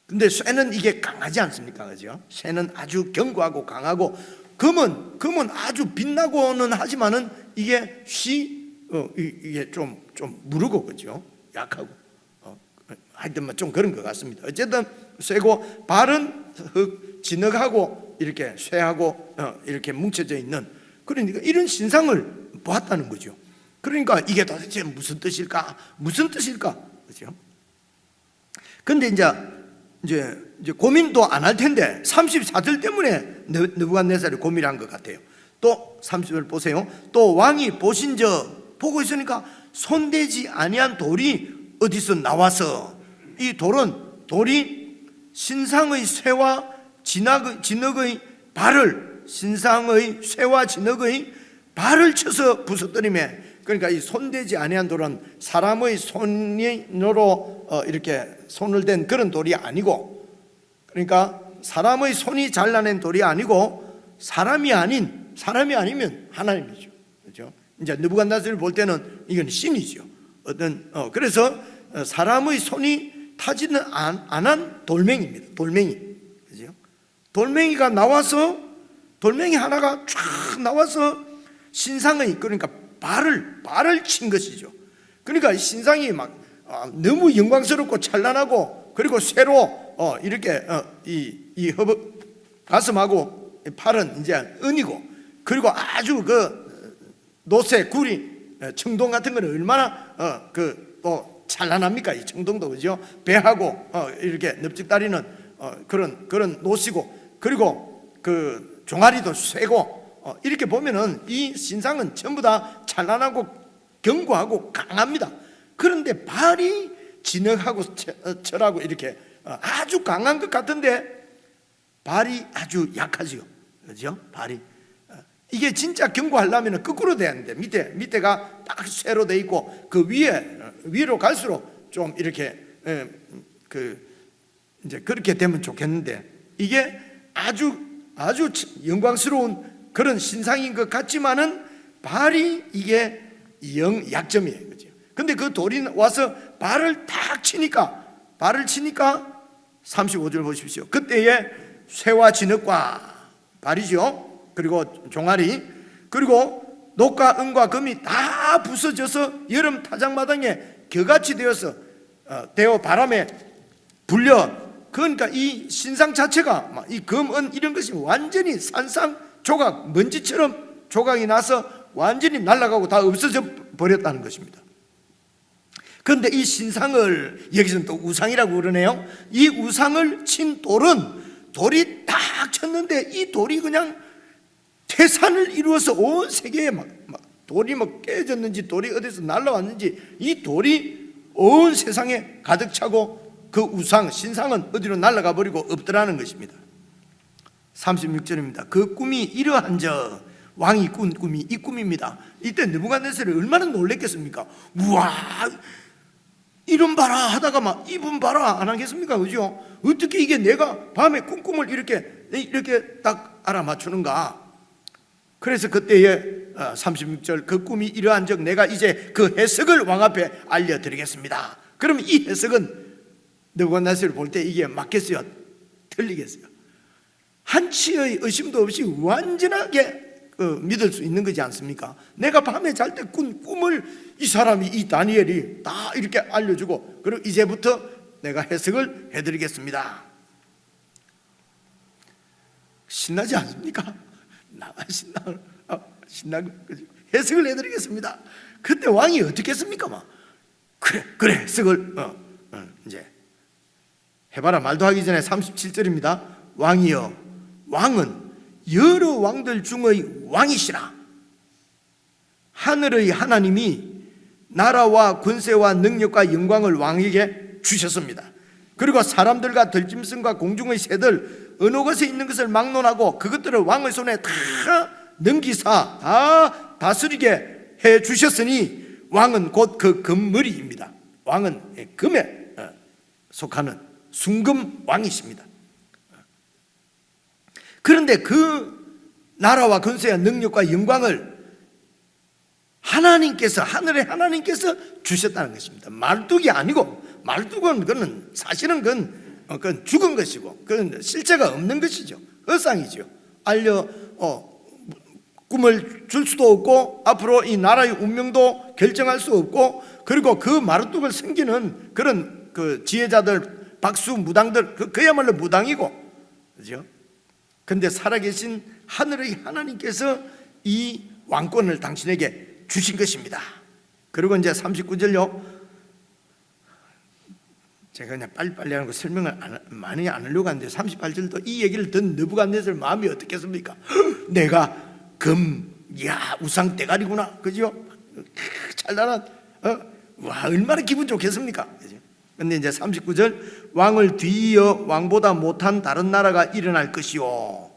근데 쇠는 이게 강하지 않습니까? 그죠? 쇠는 아주 견고하고 강하고, 금은 아주 빛나고는 하지만은 이게 이게 좀 무르고, 그죠? 약하고. 하여튼 좀 그런 것 같습니다. 어쨌든 쇠고, 발은 진흙하고 이렇게 쇠하고 이렇게 뭉쳐져 있는, 그러니까 이런 신상을 보았다는 거죠. 그러니까 이게 도대체 무슨 뜻일까? 그죠? 근데 이제 고민도 안 할 텐데 34절 때문에 느부갓네살이 고민한 것 같아요. 또 30절 보세요. 또 왕이 보고 있으니까 손대지 아니한 돌이 어디서 나와서, 이 돌이 신상의 쇠와 진흙의 발을, 신상의 쇠와 진흙의 발을 쳐서 부서뜨리매, 그러니까 이 손대지 아니한 돌은 사람의 손으로 이렇게 손을 댄 그런 돌이 아니고, 그러니까 사람의 손이 잘라낸 돌이 아니고 사람이 아니면 하나님이죠. 그렇죠? 이제 느부갓네살을 볼 때는 이건 신이죠. 그래서 사람의 손이 타지는 안한 돌멩이입니다. 돌멩이. 그죠? 돌멩이가 나와서, 돌멩이 하나가 쫙 나와서 신상의, 그러니까 발을 친 것이죠. 그러니까 신상이 막 너무 영광스럽고 찬란하고, 그리고 쇠로 이렇게 이 가슴하고 팔은 이제 은이고, 그리고 아주 노쇠, 구리, 청동 같은 거는 얼마나 또 찬란합니까? 이 청동도, 그죠? 배하고 이렇게 넓적다리는 그런 노시고, 그리고 그 종아리도 쇠고, 이렇게 보면은 이 신상은 전부 다 찬란하고 견고하고 강합니다. 그런데 발이 진흙하고 철하고 이렇게 아주 강한 것 같은데 발이 아주 약하지요. 그죠? 발이 이게 진짜 견고하려면 거꾸로 돼야 하는데, 밑에가 딱 쇠로 돼 있고, 그 위로 갈수록 좀 이렇게 이제 그렇게 되면 좋겠는데, 이게 아주 영광스러운 그런 신상인 것 같지만은 발이 이게 약점이에요. 그죠? 근데 그 돌이 와서 발을 치니까 35절 보십시오. 그때에 쇠와 진흙과 발이죠. 그리고 종아리, 그리고 녹과 은과 금이 다 부서져서 여름 타작마당에 겨같이 되어 바람에 불려, 그러니까 이 신상 자체가 이 금, 은 이런 것이 완전히 산산조각, 먼지처럼 조각이 나서 완전히 날아가고 다 없어져 버렸다는 것입니다. 그런데 이 신상을 여기서는 또 우상이라고 그러네요. 이 우상을 친 돌이 딱 쳤는데 이 돌이 그냥 태산을 이루어서 온 세계에 막 돌이 깨졌는지 돌이 어디서 날아왔는지 이 돌이 온 세상에 가득 차고, 그 우상, 신상은 어디로 날아가 버리고 없더라는 것입니다. 36절입니다. 그 꿈이 이러한저, 왕이 꾼 꿈이 이 꿈입니다. 이때 느부갓네살이 얼마나 놀랬겠습니까? 우와, 이름 봐라 하다가 막 이분 봐라 안 하겠습니까? 그죠? 어떻게 이게 내가 밤에 꾼 꿈을 이렇게 딱 알아맞추는가? 그래서 그때에 36절, 그 꿈이 이러한즉 내가 이제 그 해석을 왕 앞에 알려드리겠습니다. 그러면 이 해석은 느부갓네살을 볼 때 이게 맞겠어요? 틀리겠어요? 한치의 의심도 없이 완전하게 믿을 수 있는 거지 않습니까? 내가 밤에 잘 때 꾼 꿈을 이 사람이, 이 다니엘이 다 이렇게 알려주고, 그리고 이제부터 내가 해석을 해드리겠습니다. 신나지 않습니까? 나만 신나고 해석을 해드리겠습니다. 그때 왕이 어떻게 했습니까? 막 그래 해석을 이제 해봐라 말도 하기 전에 37절입니다. 왕이여, 왕은 여러 왕들 중의 왕이시라. 하늘의 하나님이 나라와 권세와 능력과 영광을 왕에게 주셨습니다. 그리고 사람들과 들짐승과 공중의 새들 어느 곳에 있는 것을 막론하고 그것들을 왕의 손에 다 넘기사 다 다스리게 해 주셨으니 왕은 곧 그 금머리입니다. 왕은 금에 속하는 순금 왕이십니다. 그런데 그 나라와 권세와 능력과 영광을 하나님께서, 하늘의 하나님께서 주셨다는 것입니다. 말뚝이 아니고, 말뚝은 그건 사실은 그건 죽은 것이고, 그건 실체가 없는 것이죠. 허상이죠. 꿈을 줄 수도 없고, 앞으로 이 나라의 운명도 결정할 수 없고, 그리고 그 마루뚝을 섬기는 그런 그 지혜자들, 박수 무당들, 그야말로 무당이고, 그죠? 근데 살아계신 하늘의 하나님께서 이 왕권을 당신에게 주신 것입니다. 그리고 이제 39절요. 제가 그냥 빨리빨리 하는 거 설명을 많이 안 하려고 하는데 38절도 이 얘기를 듣는 느부갓네살 마음이 어떻겠습니까? 내가 우상 대가리구나, 그죠? 찬란한, 와, 얼마나 기분 좋겠습니까? 그죠? 근데 이제 39절, 왕을 뒤이어 왕보다 못한 다른 나라가 일어날 것이요.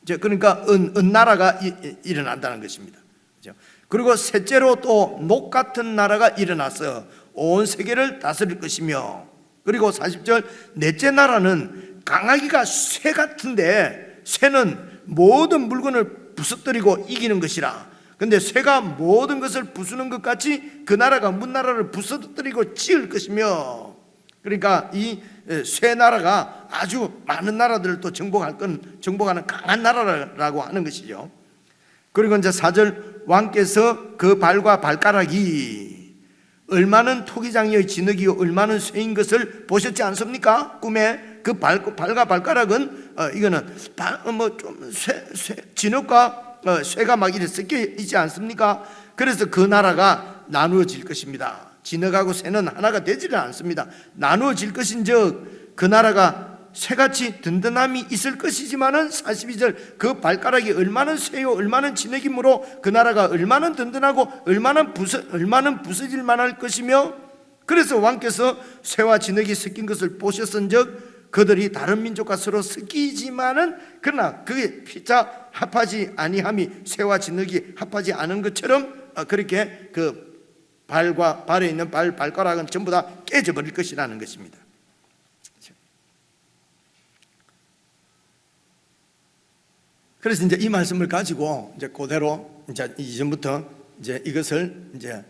이제 그러니까 나라가 일어난다는 것입니다. 그죠? 그리고 셋째로 또 녹 같은 나라가 일어나서 온 세계를 다스릴 것이며, 그리고 40절, 넷째 나라는 강아지가 쇠 같은데 쇠는 모든 물건을 부서뜨리고 이기는 것이라. 근데 쇠가 모든 것을 부수는 것 같이 그 나라가 문나라를 부서뜨리고 찌을 것이며, 그러니까 이 쇠 나라가 아주 많은 나라들을 또 정복하는 강한 나라라고 하는 것이죠. 그리고 이제 4절, 왕께서 그 발과 발가락이 얼마는 토기장이의 진흙이요 얼마는 쇠인 것을 보셨지 않습니까? 꿈에 그 발과 발가락은 이거는 좀 진흙과 쇠가 막 이렇게 섞여 있지 않습니까? 그래서 그 나라가 나누어질 것입니다. 진흙하고 쇠는 하나가 되지는 않습니다. 나누어질 것인즉 그 나라가 쇠같이 든든함이 있을 것이지만은 42절, 그 발가락이 얼마나 쇠요 얼마나 진흙이므로 그 나라가 얼마나 든든하고 얼마나 부서질 만할 것이며, 그래서 왕께서 쇠와 진흙이 섞인 것을 보셨은즉 그들이 다른 민족과 서로 섞이지만은 그러나 그게 피차 합하지 아니함이 쇠와 진흙이 합하지 않은 것처럼 그렇게 그 발과 발에 있는 발가락은 전부 다 깨져버릴 것이라는 것입니다. 그래서 이제 이 말씀을 가지고 이제 그대로 이제 이전부터 이제 이것을 이제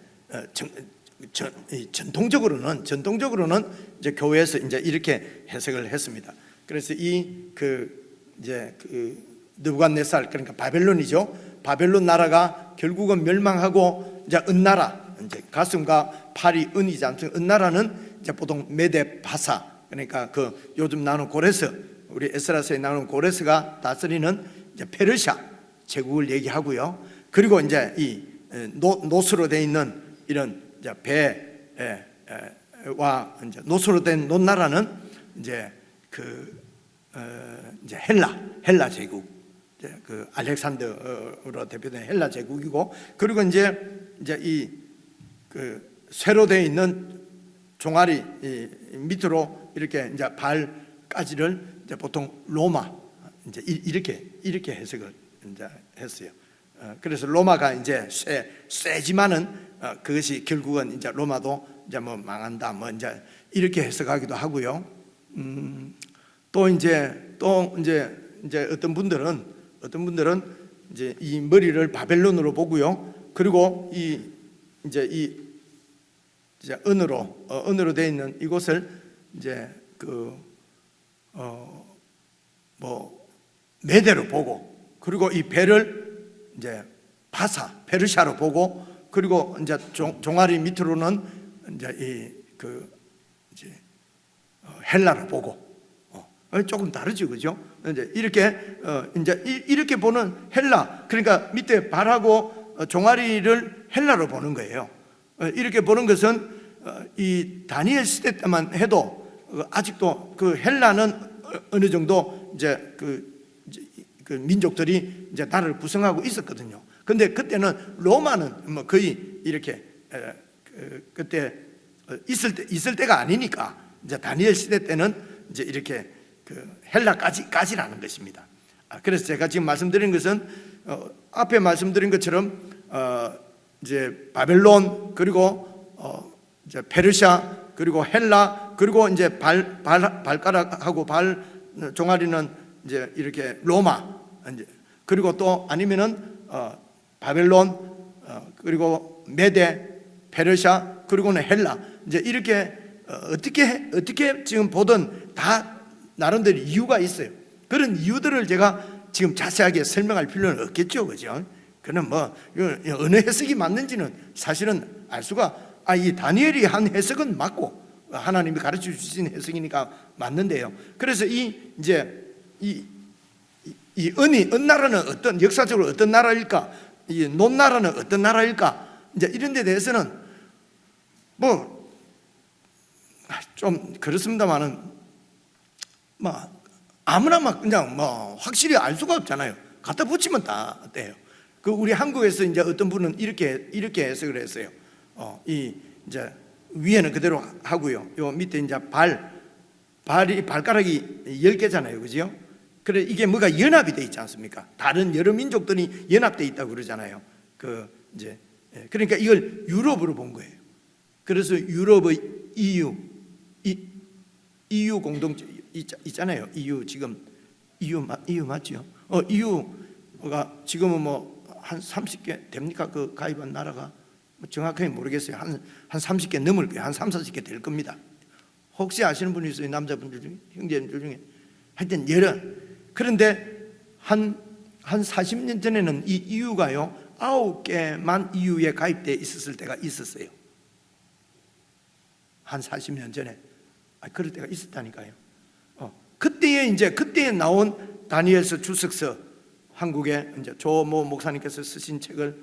전통적으로는 이제 교회에서 이제 이렇게 해석을 했습니다. 그래서 이제 느부갓네살, 그러니까 바벨론이죠. 바벨론 나라가 결국은 멸망하고 이제 은나라, 이제 가슴과 팔이 은이지 않습니까? 은나라는 이제 보통 메데 바사, 그러니까 그 요즘 나오는 고레스, 우리 에스라서에 나오는 고레스가 다스리는 이제 페르시아 제국을 얘기하고요. 그리고 이제 이 노스로 되 있는 이런 이제 배와 이제 노스로 된 노나라는 이제 이제 헬라 제국, 이제 그 알렉산더로 대표된 헬라 제국이고, 그리고 이제 이 쇠로 되어 있는 종아리 밑으로 이렇게 이제 발까지를 이제 보통 로마 이제 이렇게 해석을 이제 했어요. 그래서 로마가 이제 쇠지만은 그것이 결국은 이제 로마도 이제 뭐 망한다 뭐 이제 이렇게 해석하기도 하고요. 또 이제 어떤 분들은 이제 이 머리를 바벨론으로 보고요. 그리고 이제 은으로 되어 있는 이곳을 이제 메대로 보고, 그리고 이 배를 이제 페르시아로 보고, 그리고 이제 종아리 밑으로는 이제 헬라로 보고, 조금 다르죠, 그죠? 이제 이렇게 보는 헬라, 그러니까 밑에 발하고 종아리를 헬라로 보는 거예요. 이렇게 보는 것은 이 다니엘 시대 때만 해도 아직도 그 헬라는 어느 정도 이제 그 민족들이 이제 나라를 구성하고 있었거든요. 근데 그때는 로마는 뭐 거의 이렇게 그때 있을 때가 아니니까 이제 다니엘 시대 때는 이제 이렇게 그 헬라까지라는 것입니다. 그래서 제가 지금 말씀드린 것은 앞에 말씀드린 것처럼 이제 바벨론, 그리고 이제 페르시아, 그리고 헬라, 그리고 이제 발가락하고 발 종아리는 이제 이렇게 로마, 이제 그리고 또 아니면은 바벨론, 그리고 메대, 페르시아, 그리고는 헬라, 이제 이렇게 어떻게 지금 보든 다 나름대로 이유가 있어요. 그런 이유들을 제가 지금 자세하게 설명할 필요는 없겠죠, 그죠? 그는 뭐 어느 해석이 맞는지는 사실은 알 수가, 이 다니엘이 한 해석은 맞고 하나님이 가르쳐 주신 해석이니까 맞는데요. 그래서 이제 은나라는 역사적으로 어떤 나라일까? 이 논나라는 어떤 나라일까? 이제 이런 데 대해서는 뭐 좀 그렇습니다만은 아무나 그냥 확실히 알 수가 없잖아요. 갖다 붙이면 다 돼요. 그 우리 한국에서 이제 어떤 분은 이렇게 해석을 했어요. 이제 위에는 그대로 하고요. 요 밑에 이제 발가락이 10개잖아요, 그죠? 그래 이게 뭐가 연합이 돼 있지 않습니까? 다른 여러 민족들이 연합돼 있다고 그러잖아요. 그러니까 이걸 유럽으로 본 거예요. 그래서 유럽의 EU 공동체 있잖아요. EU 지금 EU 맞죠? EU가 지금은 뭐 한 30개 됩니까? 그 가입한 나라가 정확하게 모르겠어요. 한 30개 넘을 거예요. 한 30-40개 될 겁니다. 혹시 아시는 분이 있어요? 남자분들 중에, 형제들 중에. 하여튼 그런데 한 40년 전에는 이 EU가요 9개만 EU에 가입되어 있었을 때가 있었어요. 한 40년 전에 그럴 때가 있었다니까요. 그때에 나온 다니엘서 주석서, 한국에 이제 조모 목사님께서 쓰신 책을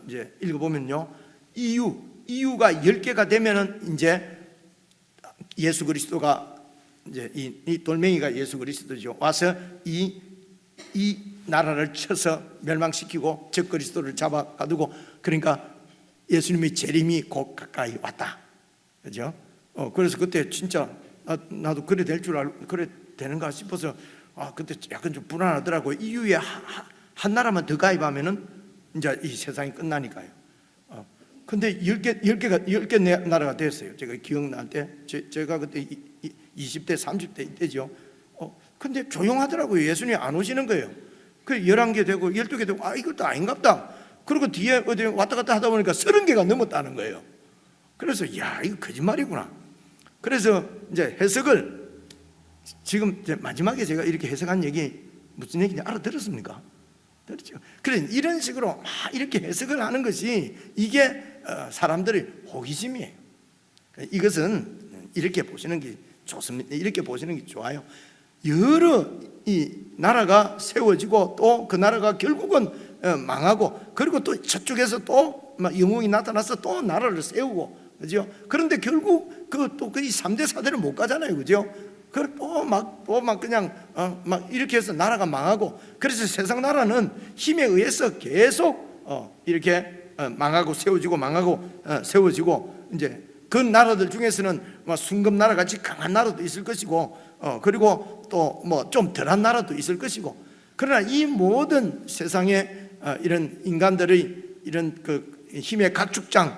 이제 읽어보면요, EU가 10개가 되면은 이제 예수 그리스도가 이제 이 돌멩이가 예수 그리스도죠. 와서 이 나라를 쳐서 멸망시키고 적 그리스도를 잡아 가두고, 그러니까 예수님의 재림이 곧 가까이 왔다, 그죠? 그래서 그때 진짜 나도 그래 될 줄 알고 그래 되는가 싶어서 그때 약간 좀 불안하더라고요. EU에 한 나라만 더 가입하면은 이제 이 세상이 끝나니까요. 근데 10개 나라가 됐어요. 제가 기억날 때 제가 그때 20대 30대 이때죠. 근데 조용하더라고요. 예수님이 안 오시는 거예요. 그 11개 되고 12개 되고 이것도 아닌갑다. 그리고 뒤에 어디 왔다 갔다 하다 보니까 30개가 넘었다는 거예요. 그래서 이거 거짓말이구나. 그래서 이제 해석을 지금 이제 마지막에 제가 이렇게 해석한 얘기 무슨 얘기인지 알아들었습니까? 들었죠? 그래서 이런 식으로 막 이렇게 해석을 하는 것이 이게 사람들의 호기심이에요. 이것은 이렇게 보시는 게 좋습니다. 이렇게 보시는 게 좋아요. 여러 이 나라가 세워지고 또 그 나라가 결국은 망하고, 그리고 또 저쪽에서 또 영웅이 나타나서 또 나라를 세우고, 그죠? 그런데 결국 그 3대 4대를 못 가잖아요, 그죠? 또 막 그냥 막 이렇게 해서 나라가 망하고, 그래서 세상 나라는 힘에 의해서 계속 이렇게 망하고 세워지고 망하고 세워지고, 이제 그 나라들 중에서는 순금 나라 같이 강한 나라도 있을 것이고, 그리고 또 뭐 좀 덜한 나라도 있을 것이고, 그러나 이 모든 세상에 이런 인간들의 이런 그 힘의 각축장을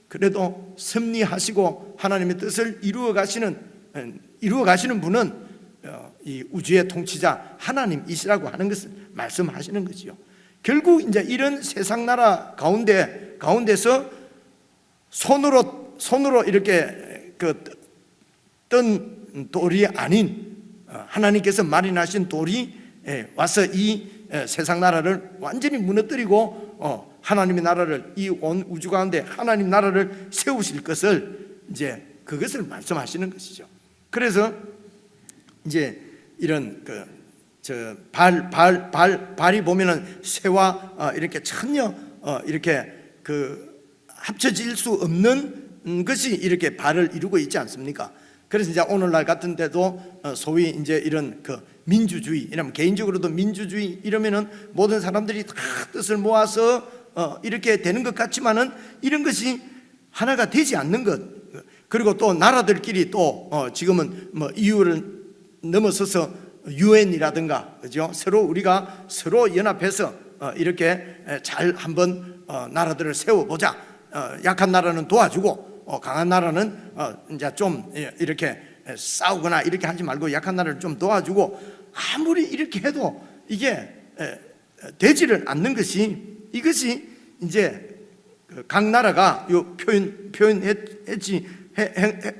그래도 섭리하시고 하나님의 뜻을 이루어 가시는 분은 이 우주의 통치자 하나님이시라고 하는 것을 말씀하시는 거지요. 결국 이제 이런 세상 나라 가운데서 손으로 이렇게 돌이 아닌 하나님께서 마련하신 돌이 와서 이 세상 나라를 완전히 무너뜨리고 하나님의 나라를, 이 온 우주 가운데 하나님 나라를 세우실 것을 이제 그것을 말씀하시는 것이죠. 그래서 이제 이런 발이 보면은 새와 이렇게 전혀 이렇게 합쳐질 수 없는 것이 이렇게 발을 이루고 있지 않습니까? 그래서 이제 오늘날 같은 데도 소위 이제 이런 민주주의, 이러면 개인적으로도 민주주의 이러면은 모든 사람들이 다 뜻을 모아서 이렇게 되는 것 같지만은 이런 것이 하나가 되지 않는 것, 그리고 또 나라들끼리 또 지금은 뭐 EU를 넘어서서 유엔이라든가, 그죠? 우리가 서로 연합해서 이렇게 잘 한번 나라들을 세워보자. 약한 나라는 도와주고 강한 나라는 이제 좀 이렇게 싸우거나 이렇게 하지 말고 약한 나라를 좀 도와주고, 아무리 이렇게 해도 이게 되지를 않는 것이, 이것이 이제 각 나라가 요 표현했지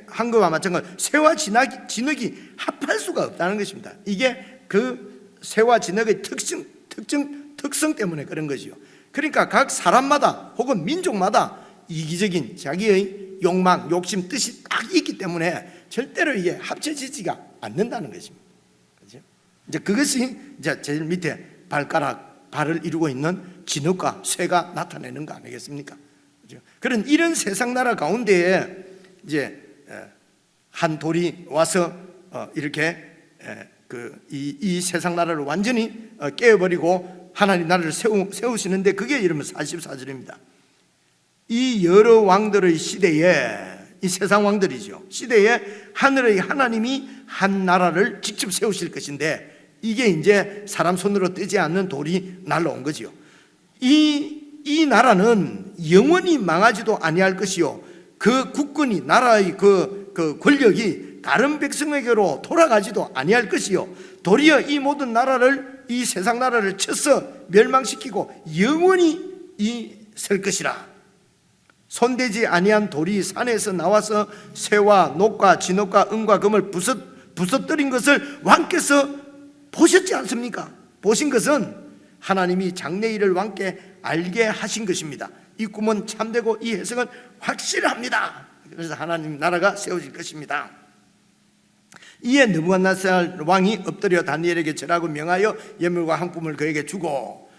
한 거와 마찬가지로 새와 진흙이 합할 수가 없다는 것입니다. 이게 그 새와 진흙의 특성 때문에 그런 것이요. 그러니까 각 사람마다 혹은 민족마다 이기적인 자기의 욕망, 욕심, 뜻이 딱 있기 때문에 절대로 이게 합쳐지지가 않는다는 것입니다. 그렇죠? 이제 그것이 이제 제일 밑에 발을 이루고 있는 진흙과 쇠가 나타내는 거 아니겠습니까? 그렇죠? 그런 이런 세상 나라 가운데에 이제 한 돌이 와서 이렇게 이 세상 나라를 완전히 깨어버리고 하나님 나라를 세우시는데, 그게 여러분 44절입니다. 이 여러 왕들의 시대에, 이 세상 왕들이죠, 시대에 하늘의 하나님이 한 나라를 직접 세우실 것인데, 이게 이제 사람 손으로 뜨지 않는 돌이 날라온 거지요. 이 나라는 영원히 망하지도 아니할 것이요, 그 국군이, 나라의 그 권력이 다른 백성에게로 돌아가지도 아니할 것이요, 도리어 이 모든 나라를, 이 세상 나라를 쳐서 멸망시키고 영원히 설 것이라. 손대지 아니한 돌이 산에서 나와서 새와 녹과 진흙과 은과 금을 부서뜨린 것을 왕께서 보셨지 않습니까? 보신 것은 하나님이 장래일을 왕께 알게 하신 것입니다. 이 꿈은 참되고 이 해석은 확실합니다. 그래서 하나님 나라가 세워질 것입니다. 이에 느부갓네살 왕이 엎드려 다니엘에게 절하고 명하여 예물과 한품을 그에게 주고,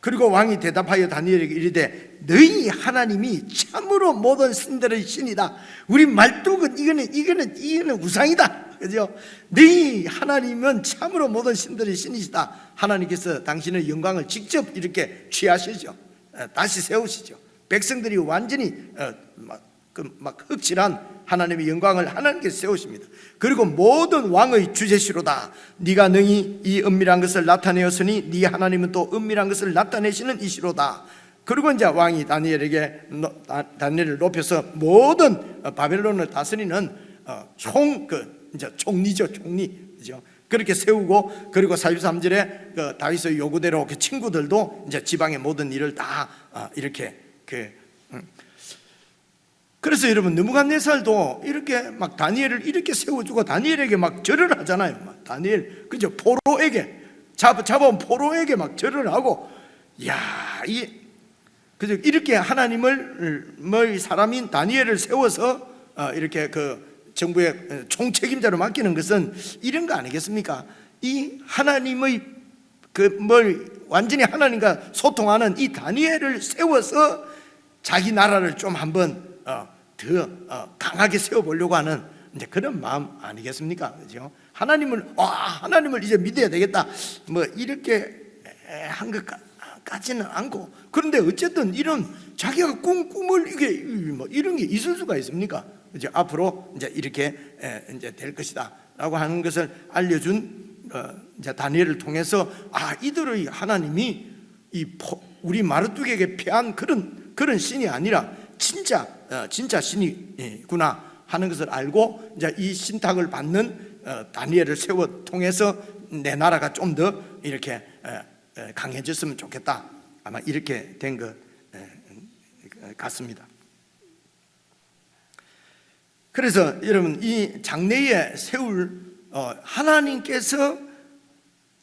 그리고 왕이 대답하여 다니엘에게 이르되 너희 하나님이 참으로 모든 신들의 신이다. 우리 말뚝은 이거는 우상이다. 그죠? 너희 하나님은 참으로 모든 신들의 신이시다. 하나님께서 당신의 영광을 직접 이렇게 취하시죠. 다시 세우시죠. 백성들이 완전히 막 흑칠한 하나님의 영광을 하나님께서 세우십니다. 그리고 모든 왕의 주제시로다. 네가 능히 이 은밀한 것을 나타내었으니 네 하나님은 또 은밀한 것을 나타내시는 이시로다. 그리고 이제 왕이 다니엘을 높여서 모든 바벨론을 다스리는 총리죠, 총리. 그죠? 그렇게 세우고, 그리고 43절에 다윗의 요구대로 그 친구들도 이제 지방의 모든 일을 다 이렇게 그래서 여러분, 느부갓네살도 이렇게 막 다니엘을 이렇게 세워주고 다니엘에게 막 절을 하잖아요. 막 다니엘, 그죠? 포로에게 잡아온 포로에게 막 절을 하고, 그죠? 이렇게 하나님을 사람인 다니엘을 세워서 이렇게 그 정부의 총책임자로 맡기는 것은 이런 거 아니겠습니까? 이 하나님의 완전히 하나님과 소통하는 이 다니엘을 세워서 자기 나라를 좀 한번 더 강하게 세워보려고 하는 이제 그런 마음 아니겠습니까? 그죠? 하나님을 이제 믿어야 되겠다, 뭐 이렇게 한 것 같지는 않고, 그런데 어쨌든 이런 자기가 꿈을 이게 뭐 이런 게 있을 수가 있습니까? 이제 앞으로 이제 이렇게 이제 될 것이다라고 하는 것을 알려준 이제 다니엘을 통해서, 이들의 하나님이 우리 마르뚝에게 패한 그런 신이 아니라 진짜 신이구나 하는 것을 알고, 이제 이 신탁을 받는 다니엘을 세워 통해서 내 나라가 좀 더 이렇게 강해졌으면 좋겠다, 아마 이렇게 된 것 같습니다. 그래서 여러분, 이 장래에 세울 하나님께서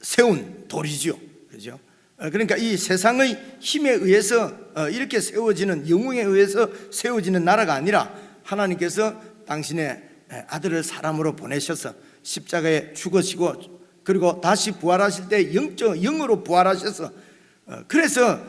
세운 돌이죠, 그죠? 그러니까 이 세상의 힘에 의해서 이렇게 세워지는, 영웅에 의해서 세워지는 나라가 아니라 하나님께서 당신의 아들을 사람으로 보내셔서 십자가에 죽으시고, 그리고 다시 부활하실 때 영으로 부활하셔서, 그래서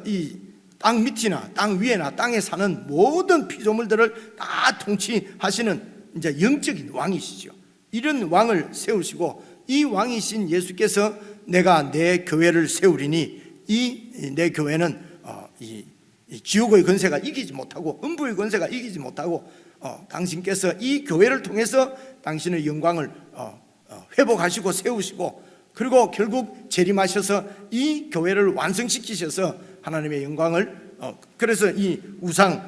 이 땅 밑이나 땅 위에나 땅에 사는 모든 피조물들을 다 통치하시는 이제 영적인 왕이시죠. 이런 왕을 세우시고, 이 왕이신 예수께서 내가 내 교회를 세우리니 이 내 교회는 이 지옥의 권세가 이기지 못하고 음부의 권세가 이기지 못하고 당신께서 이 교회를 통해서 당신의 영광을 회복하시고 세우시고, 그리고 결국 재림하셔서 이 교회를 완성시키셔서 하나님의 영광을, 그래서 이 우상은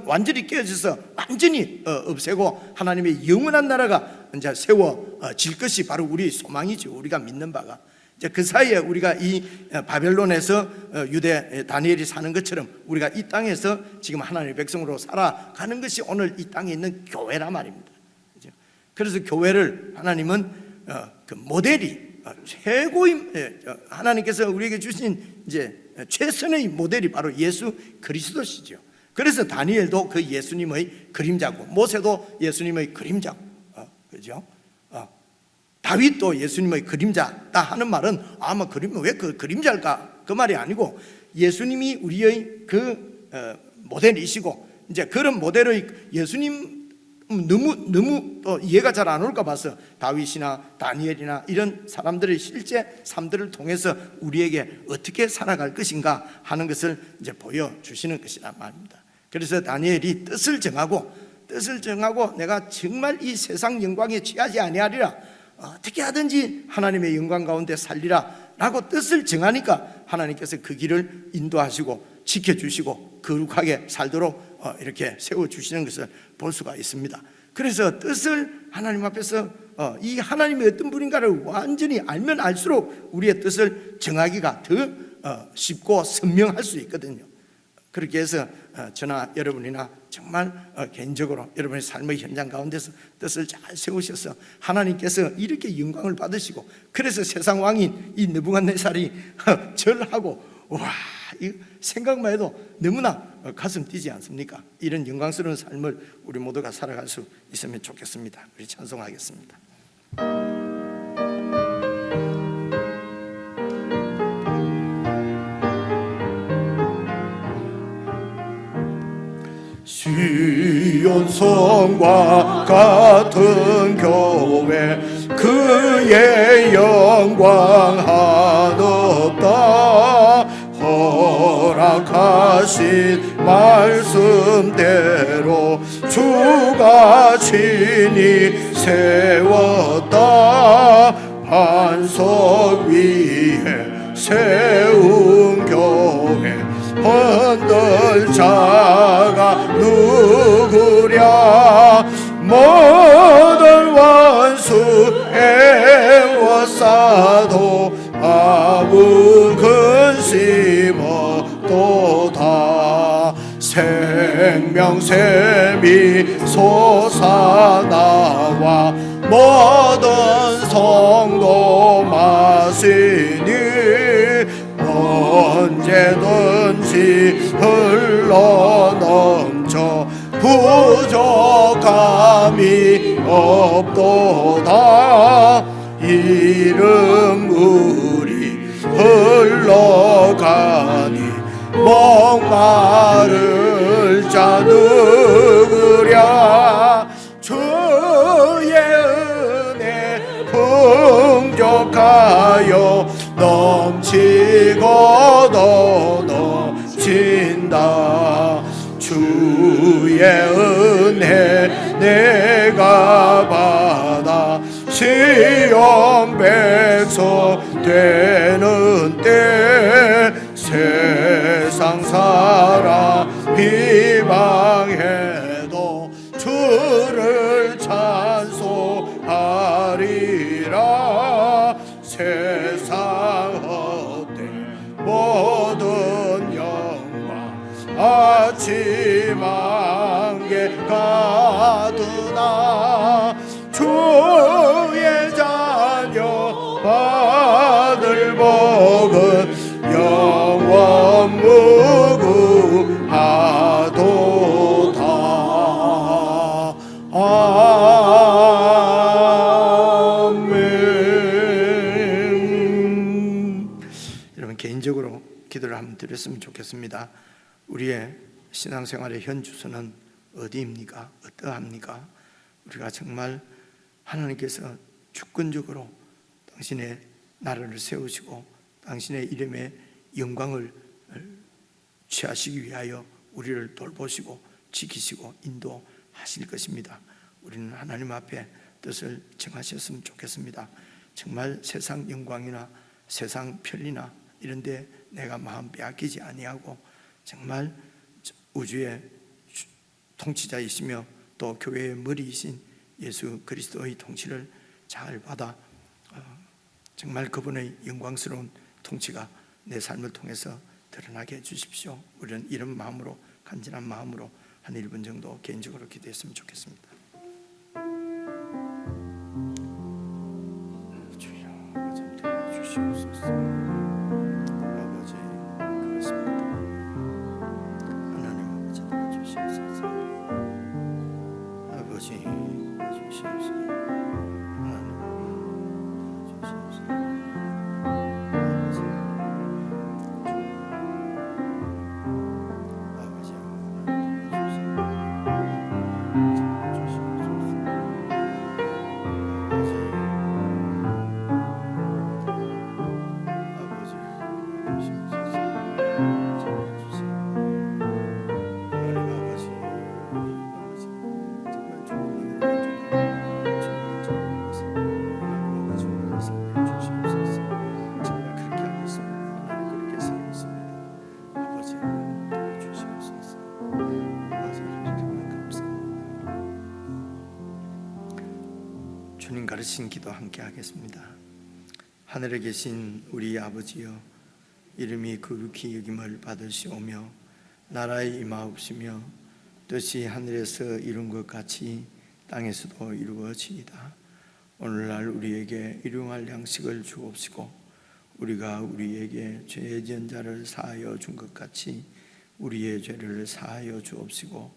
완전히 깨어져서 완전히 없애고 하나님의 영원한 나라가 이제 세워질 것이 바로 우리의 소망이죠. 우리가 믿는 바가. 이제 그 사이에 우리가 이 바벨론에서 유대 다니엘이 사는 것처럼 우리가 이 땅에서 지금 하나님의 백성으로 살아가는 것이 오늘 이 땅에 있는 교회란 말입니다. 그래서 교회를 하나님은 그 모델이 최고인, 하나님께서 우리에게 주신 이제 최선의 모델이 바로 예수 그리스도시죠. 그래서 다니엘도 그 예수님의 그림자고, 모세도 예수님의 그림자고, 그죠? 다윗도 예수님의 그림자다 하는 말은 아마 왜 그 그림자일까? 그 말이 아니고 예수님이 우리의 그 모델이시고, 이제 그런 모델의 예수님 너무 또 이해가 잘 안 올까 봐서 다윗이나 다니엘이나 이런 사람들의 실제 삶들을 통해서 우리에게 어떻게 살아갈 것인가 하는 것을 이제 보여주시는 것이란 말입니다. 그래서 다니엘이 뜻을 정하고 내가 정말 이 세상 영광에 취하지 아니하리라, 어떻게 하든지 하나님의 영광 가운데 살리라 라고 뜻을 정하니까 하나님께서 그 길을 인도하시고 지켜주시고 거룩하게 살도록 이렇게 세워주시는 것을 볼 수가 있습니다. 그래서 뜻을 하나님 앞에서 이 하나님이 어떤 분인가를 완전히 알면 알수록 우리의 뜻을 정하기가 더 쉽고 선명할 수 있거든요. 그렇게 해서 저나 여러분이나 정말 개인적으로 여러분의 삶의 현장 가운데서 뜻을 잘 세우셔서 하나님께서 이렇게 영광을 받으시고, 그래서 세상 왕인 이 느부갓네살이 절하고, 와, 이 생각만 해도 너무나 가슴 뛰지 않습니까? 이런 영광스러운 삶을 우리 모두가 살아갈 수 있으면 좋겠습니다. 우리 찬송하겠습니다. 시온 성과 같은 교회, 그의 영광 한없다. 허락하신 말씀대로 주가 친히 세웠다. 반석 위에 세운 교회, 흔들 자가 누구랴. 모든 원수 애워싸도 아무 근심 없도다. 생명샘이 솟아나와 모든 성도 마시니 언제든지 흘러넘쳐 부족함이 없도다. 이름 물이 흘러가니 목마를 자 누구랴. 주의 은혜 풍족하여 넘치고도 넘친다. 주의 은혜 내가 받아 시온 백성 되는 때, 세상 사람 비방해도 주를 찬송하리라. 세상 헛된 모든 영광 아침 안개 가운데 가두나 주의 자녀 받을 복은 영원 무궁하도다. 아멘. 여러분 개인적으로 기도를 한번 드렸으면 좋겠습니다. 우리의 신앙생활의 현 주소는 어디입니까? 어떠합니까? 우리가 정말 하나님께서 주권적으로 당신의 나라를 세우시고 당신의 이름의 영광을 취하시기 위하여 우리를 돌보시고 지키시고 인도하실 것입니다. 우리는 하나님 앞에 뜻을 정하셨으면 좋겠습니다. 정말 세상 영광이나 세상 편리나 이런 데 내가 마음 빼앗기지 아니하고 정말 우주의 통치자이시며 또 교회의 머리이신 예수 그리스도의 통치를 잘 받아 정말 그분의 영광스러운 통치가 내 삶을 통해서 드러나게 해주십시오. 우리는 이런 마음으로 간절한 마음으로 한 1분 정도 개인적으로 기도했으면 좋겠습니다. 주여 좀 도와주시옵소서. 아버지 그렇습니다. 하나님 아버지 도와주시옵소서. 아버지 도와주시옵소서. 하나님 도와주시옵소서. 주님 가르친 기도 함께 하겠습니다. 하늘에 계신 우리 아버지여, 이름이 거룩히 여김을 받으시오며 나라의 임하옵시며 뜻이 하늘에서 이룬 것 같이 땅에서도 이루어지이다. 오늘날 우리에게 일용할 양식을 주옵시고 우리가 우리에게 죄 지은 자를 사하여 준 것 같이 우리의 죄를 사하여 주옵시고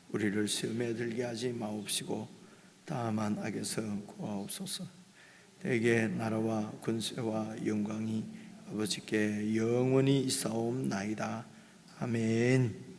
우리를 시험에 들게 하지 마옵시고 다만 악에서 구하옵소서. 대개 나라와 권세와 영광이 아버지께 영원히 있사옵나이다. 아멘.